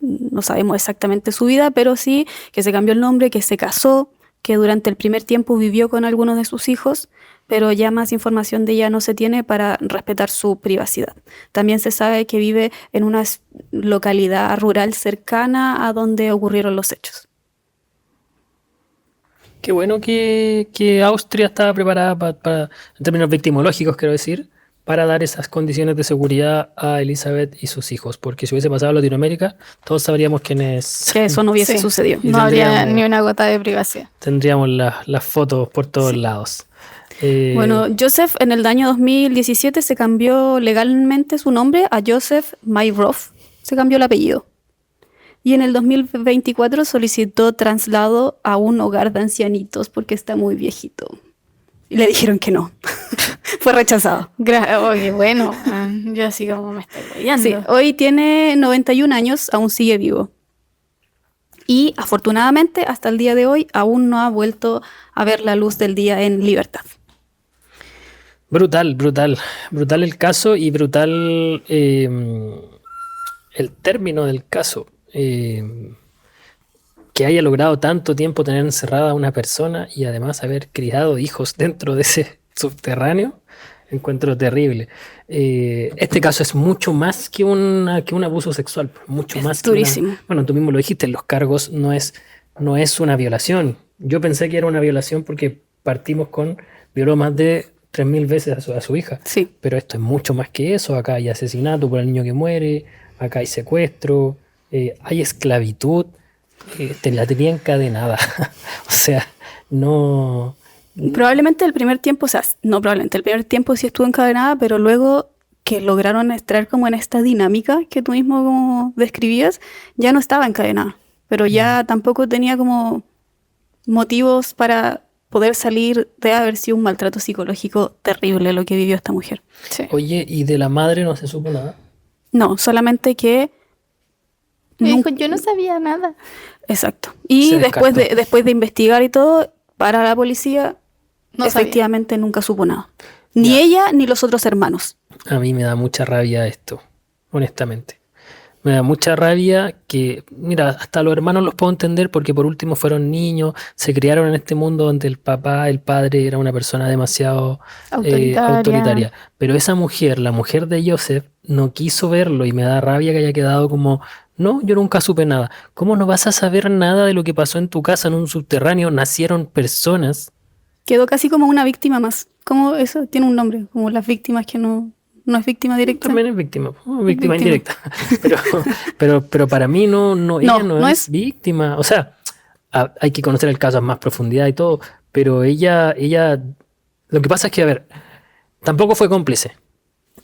sabemos exactamente su vida, pero sí que se cambió el nombre, que se casó, que durante el primer tiempo vivió con algunos de sus hijos, pero ya más información de ella no se tiene para respetar su privacidad. También se sabe que vive en una localidad rural cercana a donde ocurrieron los hechos. Qué bueno que Austria estaba preparada para, en términos victimológicos, quiero decir, para dar esas condiciones de seguridad a Elizabeth y sus hijos. Porque si hubiese pasado en Latinoamérica, todos sabríamos quién es. Que eso no hubiese Sí. sucedido. Y No habría tendríamos- ni una gota de privacidad. Tendríamos las fotos por todos lados. Bueno, Joseph en el año 2017 se cambió legalmente su nombre a Joseph Mayroff, se cambió el apellido. Y en el 2024 solicitó traslado a un hogar de ancianitos porque está muy viejito. Y le dijeron que no. Fue rechazado. Oye, bueno, yo así como me estoy guiando. Sí, hoy tiene 91 años, aún sigue vivo. Y afortunadamente hasta el día de hoy aún no ha vuelto a ver la luz del día en libertad. Brutal el caso y brutal el término del caso. Que haya logrado tanto tiempo tener encerrada a una persona y además haber criado hijos dentro de ese subterráneo, encuentro terrible. Este caso es mucho más que un abuso sexual, mucho Es más que durísimo. bueno, tú mismo lo dijiste, los cargos no es una violación. Yo pensé que era una violación porque partimos con violó más de 3.000 veces a su hija. Sí. Pero esto es mucho más que eso. Acá hay asesinato por el niño que muere, acá hay secuestro, hay esclavitud, te la tenía encadenada. O sea, no. Probablemente el primer tiempo, o sea, no probablemente, el primer tiempo sí estuvo encadenada, pero luego que lograron extraer como en esta dinámica que tú mismo como describías, ya no estaba encadenada, pero ya tampoco tenía como motivos para poder salir de haber sido un maltrato psicológico terrible lo que vivió esta mujer. Sí. Oye, ¿y de la madre no se supo nada? No, solamente que... Me nunca- dijo, yo no sabía nada. Exacto. Y Se después descartó. de investigar y todo, para la policía, No efectivamente nunca supo nada. Ni Ya. ella ni los otros hermanos. A mí me da mucha rabia esto, honestamente. Me da mucha rabia que, mira, hasta los hermanos los puedo entender porque por último fueron niños, se criaron en este mundo donde el padre era una persona demasiado autoritaria. Pero esa mujer, la mujer de Joseph, no quiso verlo y me da rabia que haya quedado como, no, yo nunca supe nada. ¿Cómo no vas a saber nada de lo que pasó en tu casa en un subterráneo? Nacieron personas. Quedó casi como una víctima más. Como eso tiene un nombre, como las víctimas que no es víctima directa. También es víctima, víctima Víctima. indirecta. Pero para mí ella no no es víctima. O sea, hay que conocer el caso a más profundidad y todo, pero ella, lo que pasa es que, a ver, tampoco fue cómplice.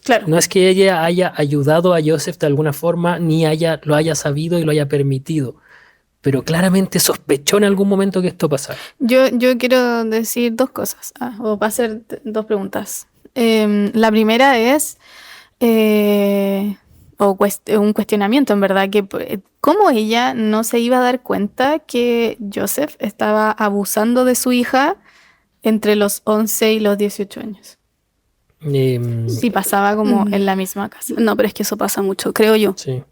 Claro. No es que ella haya ayudado a Joseph de alguna forma, ni lo haya sabido y lo haya permitido. Pero claramente sospechó en algún momento que esto pasara. Yo quiero decir dos cosas, o va a hacer dos preguntas. La primera es un cuestionamiento, en verdad, que cómo ella no se iba a dar cuenta que Joseph estaba abusando de su hija entre los 11 y los 18 años. Si pasaba como en la misma casa. No, pero es que eso pasa mucho, creo yo. Sí.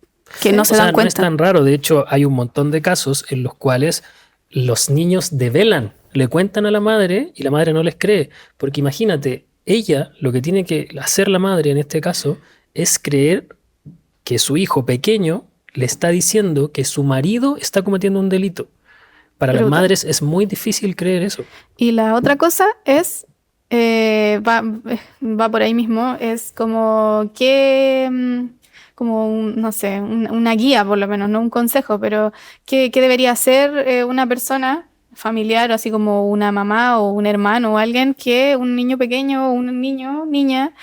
Que no se O sea, dan no es cuenta. tan raro. De hecho, hay un montón de casos en los cuales los niños develan, le cuentan a la madre y la madre no les cree. Porque imagínate, ella, lo que tiene que hacer la madre en este caso, es creer que su hijo pequeño le está diciendo que su marido está cometiendo un delito. Para las Brutal. madres es muy difícil creer eso. Y la otra cosa es, va por ahí mismo, es como que, no sé, una guía por lo menos, no un consejo, pero ¿qué debería hacer una persona familiar, así como una mamá o un hermano o alguien que un niño pequeño o un niño, niña,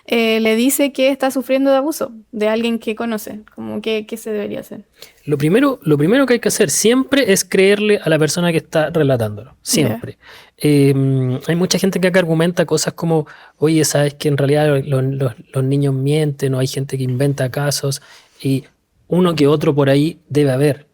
le dice que está sufriendo de abuso de alguien que conoce. Como que, ¿qué se debería hacer? Lo primero que hay que hacer siempre es creerle a la persona que está relatándolo. Siempre. Hay mucha gente que acá argumenta cosas como, oye, sabes que en realidad los niños mienten, o hay gente que inventa casos, y uno que otro por ahí debe haber.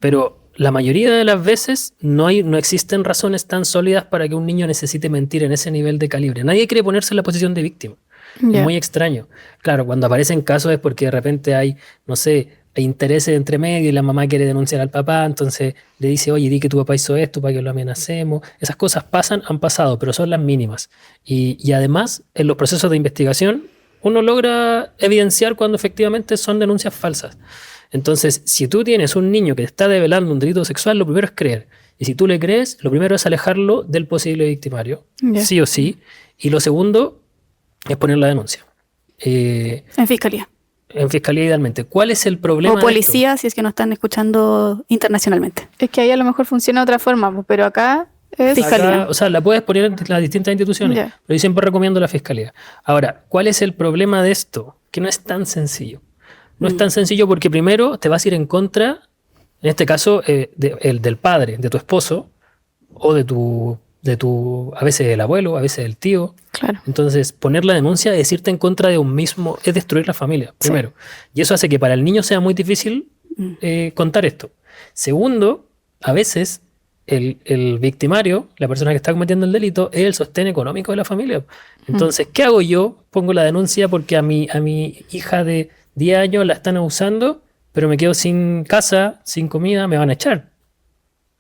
Pero la mayoría de las veces no existen razones tan sólidas para que un niño necesite mentir en ese nivel de calibre. Nadie quiere ponerse en la posición de víctima. Es Ya. muy extraño. Claro, cuando aparecen casos es porque de repente hay, no sé, hay intereses entre medio y la mamá quiere denunciar al papá, entonces le dice, oye, di que tu papá hizo esto para que lo amenacemos. Esas cosas pasan, han pasado, pero son las mínimas. Y además, en los procesos de investigación, uno logra evidenciar cuando efectivamente son denuncias falsas. Entonces, si tú tienes un niño que está develando un delito sexual, lo primero es creer. Y si tú le crees, lo primero es alejarlo del posible victimario, Ya. sí o sí. Y lo segundo es poner la denuncia. En fiscalía. En fiscalía idealmente. ¿Cuál es el problema O de esto? policía, si es que nos están escuchando internacionalmente. Es que ahí a lo mejor funciona de otra forma, pues, pero acá es... Fiscalía. Acá, o sea, la puedes poner en las distintas instituciones, Ya. pero yo siempre recomiendo la fiscalía. Ahora, ¿cuál es el problema de esto? Que no es tan sencillo. No es tan sencillo porque primero te vas a ir en contra, en este caso, del padre, de tu esposo, o de tu, a veces del abuelo, a veces del tío. Claro. Entonces, poner la denuncia es irte en contra de un mismo, es destruir la familia, primero. Y eso hace que para el niño sea muy difícil contar esto. Segundo, a veces el victimario, la persona que está cometiendo el delito, es el sostén económico de la familia. Entonces, ¿qué hago yo? Pongo la denuncia porque a mi hija de 10 años la están abusando, pero me quedo sin casa, sin comida, me van a echar.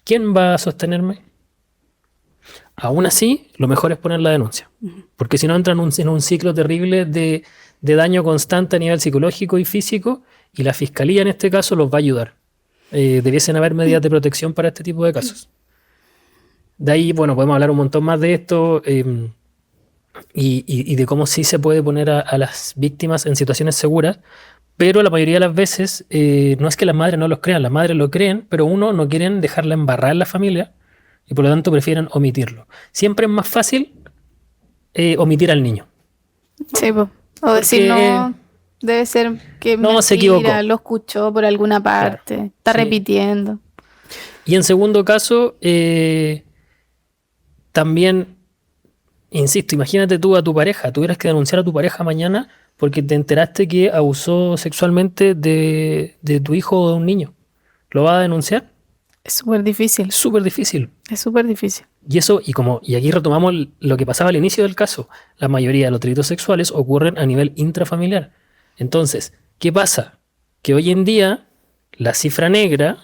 ¿Quién va a sostenerme? Aún así, lo mejor es poner la denuncia, porque si no entran en un ciclo terrible de daño constante a nivel psicológico y físico, y la fiscalía en este caso los va a ayudar. Debiesen haber medidas de protección para este tipo de casos. De ahí, bueno, podemos hablar un montón más de esto y de cómo sí se puede poner a las víctimas en situaciones seguras, pero la mayoría de las veces no es que las madres no los crean, las madres lo creen, pero uno no quieren dejarla embarrar en la familia y por lo tanto prefieren omitirlo. Siempre es más fácil omitir al niño. Sí, pues. O decir, no, debe ser que No, se equivocó. lo escuchó por alguna parte, Claro, está sí. repitiendo. Y en segundo caso, también, insisto, imagínate tú a tu pareja, tuvieras que denunciar a tu pareja mañana porque te enteraste que abusó sexualmente de tu hijo o de un niño. ¿Lo vas a denunciar? Es súper difícil, Es súper difícil. es súper difícil. Y eso, y aquí retomamos lo que pasaba al inicio del caso. La mayoría de los delitos sexuales ocurren a nivel intrafamiliar. Entonces, ¿qué pasa? Que hoy en día la cifra negra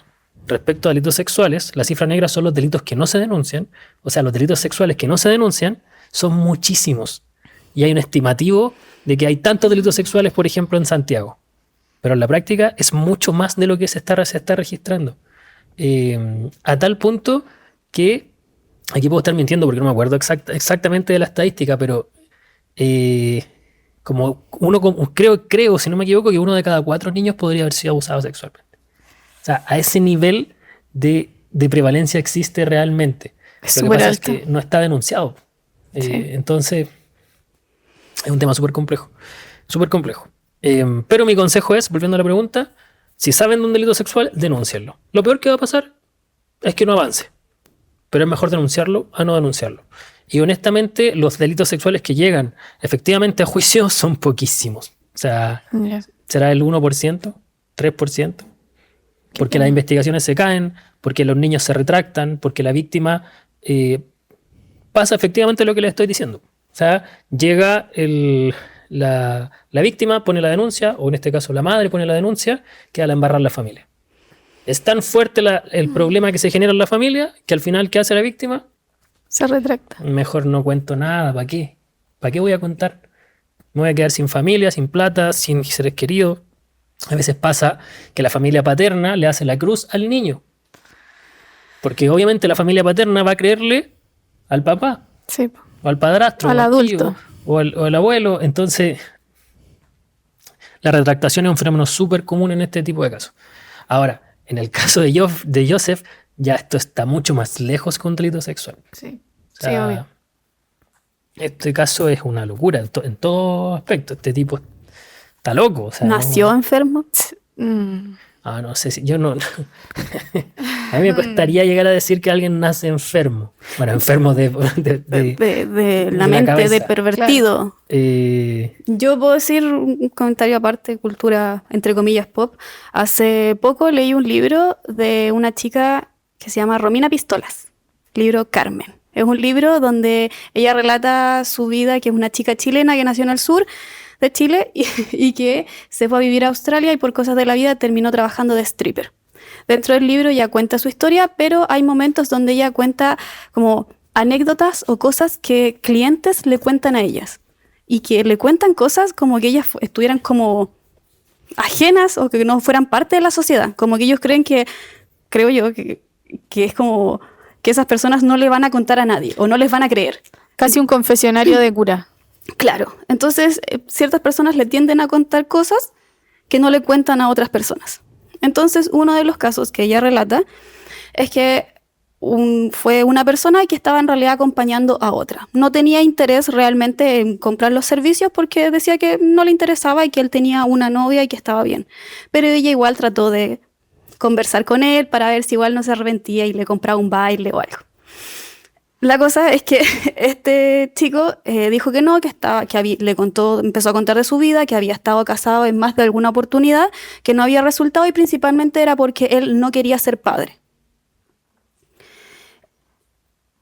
respecto a delitos sexuales, la cifra negra son los delitos que no se denuncian, o sea, los delitos sexuales que no se denuncian son muchísimos. Y hay un estimativo de que hay tantos delitos sexuales, por ejemplo, en Santiago. Pero en la práctica es mucho más de lo que se está registrando. A tal punto que, aquí puedo estar mintiendo porque no me acuerdo exactamente de la estadística, pero creo, si no me equivoco, que 1 de cada 4 niños podría haber sido abusado sexualmente. O sea, a ese nivel de prevalencia existe realmente. Es Lo que súper pasa alto. es que no está denunciado. Sí. Entonces, es un tema súper complejo. Súper complejo. Pero mi consejo es, volviendo a la pregunta, si saben de un delito sexual, denúncienlo. Lo peor que va a pasar es que no avance. Pero es mejor denunciarlo a no denunciarlo. Y honestamente, los delitos sexuales que llegan efectivamente a juicio son poquísimos. O sea, Ya. será el 1%, 3%. Porque las investigaciones se caen, porque los niños se retractan, porque la víctima pasa efectivamente lo que le estoy diciendo. O sea, llega la víctima, pone la denuncia, o en este caso la madre pone la denuncia, queda la embarrar la familia. Es tan fuerte el problema que se genera en la familia que al final, ¿qué hace la víctima? Se retracta. Mejor no cuento nada, ¿para qué? ¿Para qué voy a contar? Me voy a quedar sin familia, sin plata, sin seres queridos. A veces pasa que la familia paterna le hace la cruz al niño. Porque obviamente la familia paterna va a creerle al papá, Sí. o al padrastro, Al o adulto. tío, o al abuelo. Entonces, la retractación es un fenómeno súper común en este tipo de casos. Ahora, en el caso de Joseph, ya esto está mucho más lejos que un delito sexual. Sí. O sea, Sí, obvio. Este caso es una locura en todo aspecto. Este tipo está loco. O sea, ¿Nació enfermo? no sé si yo no. A mí me costaría llegar a decir que alguien nace enfermo. Bueno, enfermo de La la mente de cabeza. pervertido. Eh, Yo puedo decir un comentario aparte, cultura entre comillas pop. Hace poco leí un libro de una chica que se llama Romina Pistolas, libro Carmen. Es un libro donde ella relata su vida, que es una chica chilena que nació en el sur de Chile y que se fue a vivir a Australia y por cosas de la vida terminó trabajando de stripper. Dentro del libro ella cuenta su historia, pero hay momentos donde ella cuenta como anécdotas o cosas que clientes le cuentan a ellas y que le cuentan cosas como que ellas estuvieran como ajenas o que no fueran parte de la sociedad, como que ellos creen que, creo yo, que es como que esas personas no le van a contar a nadie o no les van a creer. Casi un confesionario de cura. Claro, entonces ciertas personas le tienden a contar cosas que no le cuentan a otras personas. Entonces uno de los casos que ella relata es que fue una persona que estaba en realidad acompañando a otra. No tenía interés realmente en comprar los servicios porque decía que no le interesaba y que él tenía una novia y que estaba bien. Pero ella igual trató de conversar con él para ver si igual no se arrepentía y le compraba un baile o algo. La cosa es que este chico dijo que no, le contó, empezó a contar de su vida, que había estado casado en más de alguna oportunidad, que no había resultado y principalmente era porque él no quería ser padre.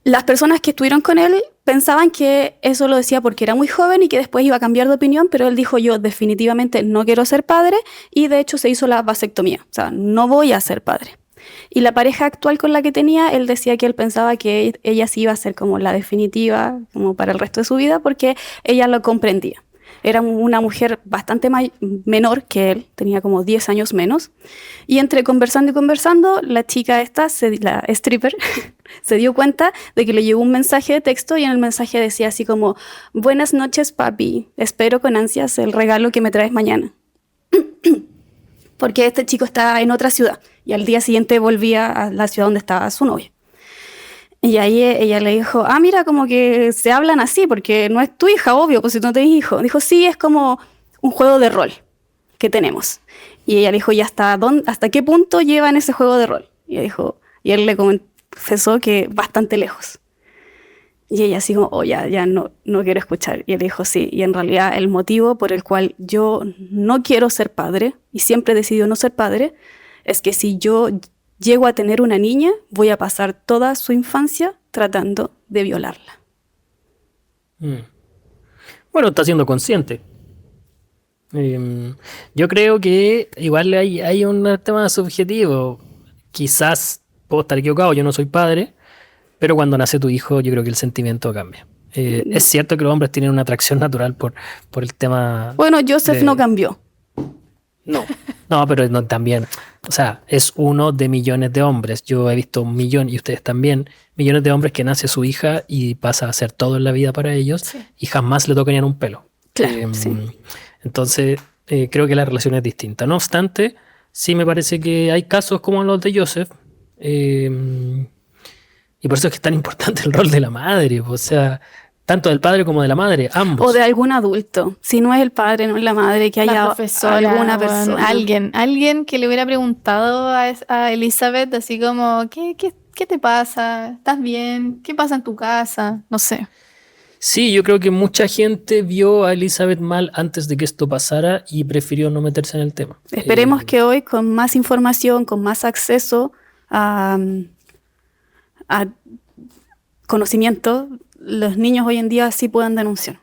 Las personas que estuvieron con él pensaban que eso lo decía porque era muy joven y que después iba a cambiar de opinión, pero él dijo: yo definitivamente no quiero ser padre, y de hecho se hizo la vasectomía, o sea, no voy a ser padre. Y la pareja actual con la que tenía, él decía que él pensaba que ella sí iba a ser como la definitiva, como para el resto de su vida, porque ella lo comprendía. Era una mujer bastante menor que él, tenía como 10 años menos. Y entre conversando y conversando, la chica esta, la stripper, se dio cuenta de que le llegó un mensaje de texto y en el mensaje decía así como: buenas noches, papi, espero con ansias el regalo que me traes mañana. Porque este chico está en otra ciudad y al día siguiente volvía a la ciudad donde estaba su novia. Y ahí ella le dijo: mira, como que se hablan así, porque no es tu hija, obvio, pues si no tenés hijo. Dijo: sí, es como un juego de rol que tenemos. Y ella le dijo: ¿y hasta qué punto llevan ese juego de rol? Y él le confesó que bastante lejos. Y ella así como: ya no quiero escuchar. Y él dijo: sí, y en realidad el motivo por el cual yo no quiero ser padre, y siempre he decidido no ser padre, es que si yo llego a tener una niña, voy a pasar toda su infancia tratando de violarla. Bueno, está siendo consciente. Yo creo que igual hay un tema subjetivo. Quizás puedo estar equivocado, yo no soy padre, pero cuando nace tu hijo yo creo que el sentimiento cambia. Es cierto que los hombres tienen una atracción natural por el tema... Bueno, Joseph no cambió. No, pero no, también, o sea, es uno de millones de hombres. Yo he visto 1 millón, y ustedes también, millones de hombres que nace su hija y pasa a hacer todo en la vida para ellos, sí, y jamás le tocan un pelo. Claro, sí. Entonces, creo que la relación es distinta. No obstante, sí me parece que hay casos como los de Joseph, y por eso es que es tan importante el rol de la madre, o sea, tanto del padre como de la madre, ambos. O de algún adulto. Si no es el padre, no es la madre, que haya alguna persona. Alguien que le hubiera preguntado a Elizabeth así como: ¿Qué te pasa? ¿Estás bien? ¿Qué pasa en tu casa? No sé. Sí, yo creo que mucha gente vio a Elizabeth mal antes de que esto pasara y prefirió no meterse en el tema. Esperemos que hoy, con más información, con más acceso a conocimiento, los niños hoy en día sí puedan denunciar.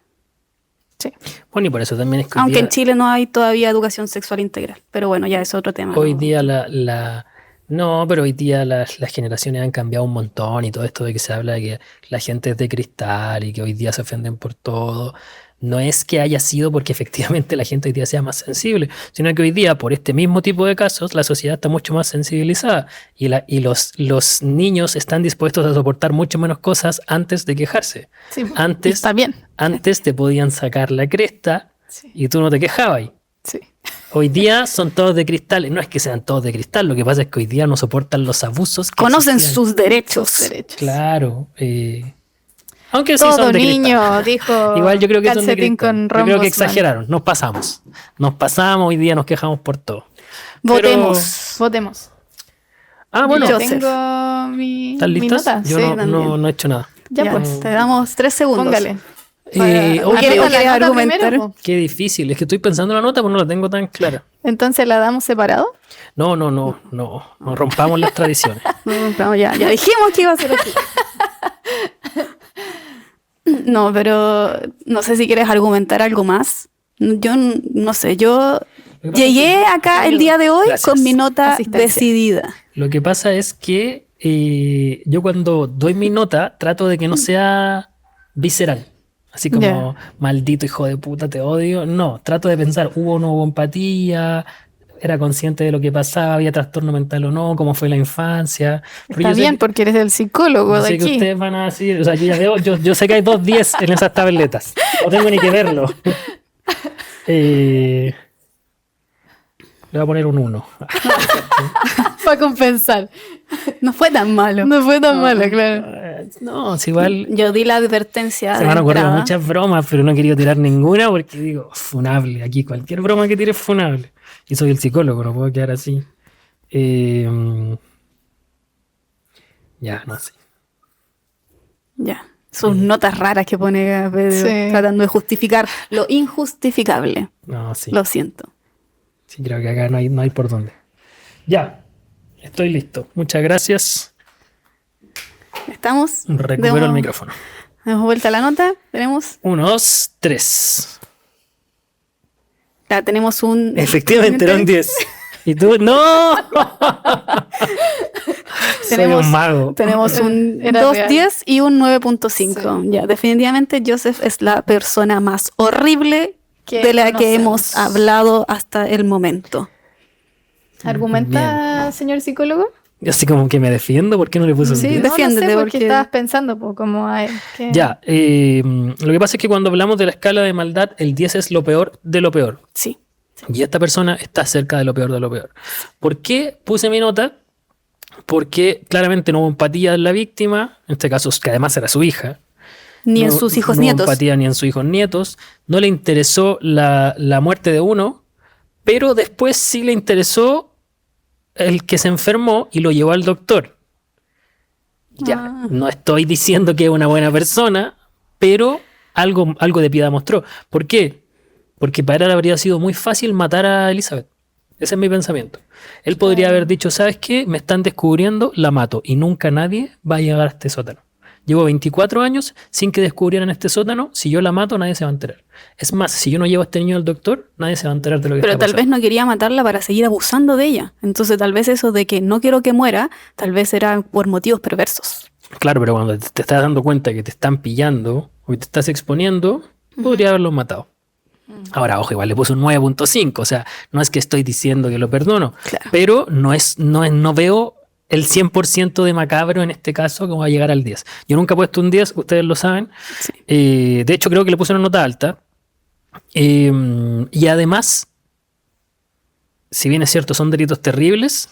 Sí. Bueno, y por eso también es que aunque en Chile no hay todavía educación sexual integral, pero bueno, ya es otro tema. Hoy día pero hoy día las generaciones han cambiado un montón, y todo esto de que se habla de que la gente es de cristal y que hoy día se ofenden por todo. No es que haya sido porque efectivamente la gente hoy día sea más sensible, sino que hoy día, por este mismo tipo de casos, la sociedad está mucho más sensibilizada y los niños están dispuestos a soportar mucho menos cosas antes de quejarse. Sí, está bien. Antes te podían sacar la cresta, sí, y tú no te quejabas. Sí. Hoy día son todos de cristal. No es que sean todos de cristal, lo que pasa es que hoy día no soportan los abusos. Conocen sus derechos. Claro. Aunque sí Todo son de cristal. niño dijo Igual yo creo que son de calcetín cristal. con Yo creo rombos, que exageraron. Nos pasamos. Hoy día nos quejamos por todo. Votemos. Votemos. Ah, bueno. Yo ya Joseph. tengo mi ¿Están listas? nota. Yo Sí, no también. he hecho nada. Ya, Ya, pues. te damos 3 segundos. Póngale. Oye, ¿O quieres argumentar? Primero, po. qué difícil. Es que estoy pensando en la nota, pero no la tengo tan clara. Entonces la damos separado. No rompamos las tradiciones. No, ya dijimos que iba a ser así. No, pero no sé si quieres argumentar algo más. Yo no sé, yo llegué acá el día de hoy Gracias. con mi nota Asistencia. decidida. Lo que pasa es que yo cuando doy mi nota trato de que no sea visceral. Así como, maldito hijo de puta, te odio. No, trato de pensar, hubo o no hubo empatía, era consciente de lo que pasaba, había trastorno mental o no, cómo fue la infancia. Pero Está yo sé bien, que- porque eres el psicólogo yo de sé que aquí. ustedes van a decir, o sea, yo ya veo, yo sé que hay 2 10 en esas tabletas. No tengo ni que verlo. Le voy a poner un 1. Para compensar. No fue tan malo. No fue tan malo, claro. No, es igual. Yo di la advertencia. Se me han ocurrido muchas bromas, pero no he querido tirar ninguna porque digo, funable. Aquí cualquier broma que tire es funable. Y soy el psicólogo, no puedo quedar así. Ya, no sé. Ya. Sus notas raras que pone Pedro, Sí. tratando de justificar lo injustificable. No, sí. Lo siento. Sí, creo que acá no hay por dónde. Ya, estoy listo. Muchas gracias. ¿Estamos? Recupero el micrófono. Damos vuelta a la nota. Tenemos 1, 2, 3. tenemos un... Efectivamente, era un 10. ¿Y tú? ¡No! Soy Tenemos- un mago. Tenemos un Era 2.10 y un 9.5. Ya, definitivamente Joseph es la persona más horrible Que de la que conocemos. hemos hablado hasta el momento. ¿Argumenta, señor psicólogo? Yo así como que me defiendo, ¿por qué no le puse un Sí, 10? defiéndete, no sé, porque porque- estabas pensando, pues, como ay, que... Ya, lo que pasa es que cuando hablamos de la escala de maldad, el 10 es lo peor de lo peor. Sí. Y esta persona está cerca de lo peor de lo peor. ¿Por qué puse mi nota? Porque claramente no hubo empatía en la víctima, en este caso que además era su hija. Ni en No- sus hijos no hubo nietos. empatía ni en sus hijos nietos. No le interesó la muerte de uno, pero después sí le interesó el que se enfermó y lo llevó al doctor. Ya, no estoy diciendo que es una buena persona, pero algo de piedad mostró. ¿Por qué? Porque para él habría sido muy fácil matar a Elizabeth. Ese es mi pensamiento. Él podría haber dicho, ¿sabes qué? Me están descubriendo, la mato. Y nunca nadie va a llegar a este sótano. Llevo 24 años sin que descubrieran este sótano. Si yo la mato, nadie se va a enterar. Es más, si yo no llevo a este niño al doctor, nadie se va a enterar de lo que Pero está tal vez pasando. no quería matarla para seguir abusando de ella. Entonces tal vez eso de que no quiero que muera, tal vez era por motivos perversos. Claro, pero cuando te estás dando cuenta que te están pillando o que te estás exponiendo, podría haberlos matado. Ahora, ojo, igual le puse un 9.5, o sea, no es que estoy diciendo que lo perdono, Claro. pero no veo el 100% de macabro en este caso como va a llegar al 10. Yo nunca he puesto un 10, ustedes lo saben. Sí. De hecho, creo que le puse una nota alta. Y además, si bien es cierto, son delitos terribles,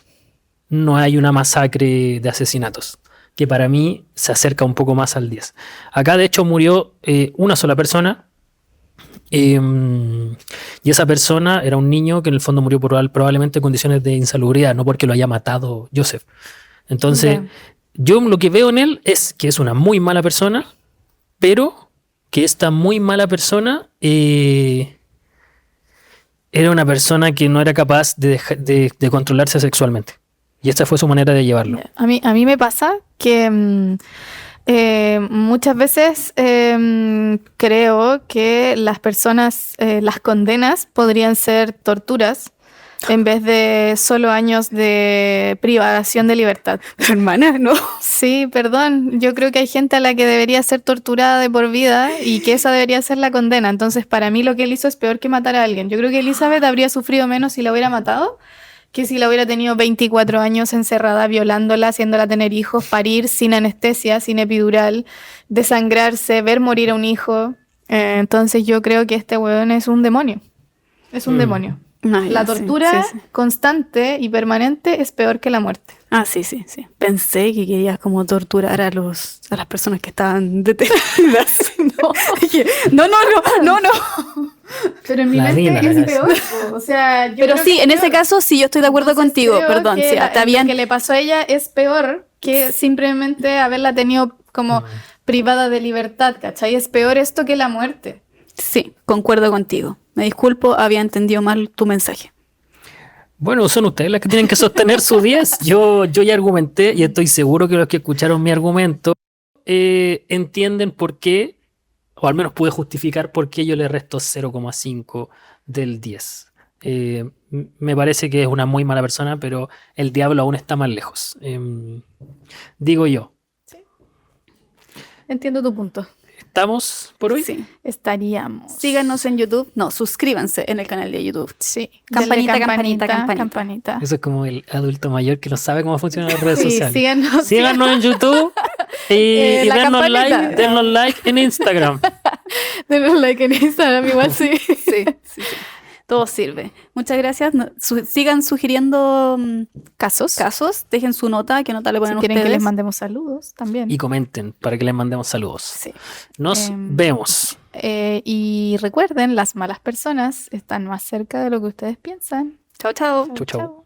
no hay una masacre de asesinatos, que para mí se acerca un poco más al 10. Acá, de hecho, murió una sola persona. Y esa persona era un niño que en el fondo murió probablemente en condiciones de insalubridad, no porque lo haya matado Joseph. Entonces, Ya. yo lo que veo en él es que es una muy mala persona, pero que esta muy mala persona era una persona que no era capaz de controlarse sexualmente. Y esta fue su manera de llevarlo. A mí me pasa que muchas veces creo que las personas, las condenas podrían ser torturas en vez de solo años de privación de libertad. Hermana, ¿no? Sí, perdón. Yo creo que hay gente a la que debería ser torturada de por vida y que esa debería ser la condena. Entonces, para mí lo que él hizo es peor que matar a alguien. Yo creo que Elizabeth habría sufrido menos si la hubiera matado que si la hubiera tenido 24 años encerrada, violándola, haciéndola tener hijos, parir sin anestesia, sin epidural, desangrarse, ver morir a un hijo. Entonces yo creo que este huevón es un demonio. Es un demonio. Ah, ya, La sí, tortura sí, sí. constante y permanente es peor que la muerte. Ah, sí, sí, sí. Pensé que querías como torturar a las personas que estaban detenidas. No. Dije, no, no, no, no, no. Pero en mi La mente Rina, es la peor, po. O sea, yo Pero creo sí, que en ese caso sí, yo estoy de acuerdo entonces contigo. creo Perdón, que sí, te lo habían... que le pasó a ella es peor que simplemente haberla tenido como Mm. privada de libertad, ¿cachai? Es peor esto que la muerte. Sí, concuerdo contigo. Me disculpo, había entendido mal tu mensaje. Bueno, son ustedes las que tienen que sostener su 10. Yo ya argumenté y estoy seguro que los que escucharon mi argumento entienden por qué, o al menos pude justificar por qué yo le resto 0,5 del 10. Me parece que es una muy mala persona, pero el diablo aún está más lejos. Digo yo, Entiendo tu punto. ¿estamos por hoy? Sí. Estaríamos. Síganos en YouTube. No, suscríbanse en el canal de YouTube. Sí. Campanita, Denle campanita, campanita. campanita. Eso es como el adulto mayor que no sabe cómo funcionan las redes Sí, sociales. síganos. Síganos en YouTube y La campanita. denos like en Instagram. Denle like en Instagram, igual sí. Sí, sí, sí. Todo sirve. Muchas gracias. Sigan sugiriendo casos. Dejen su nota. ¿Qué nota le Si ponen quieren que les ustedes? mandemos saludos también. Y comenten para que les mandemos saludos. Sí. Nos vemos. Y recuerden, las malas personas están más cerca de lo que ustedes piensan. Chao, chao. Chau, chau.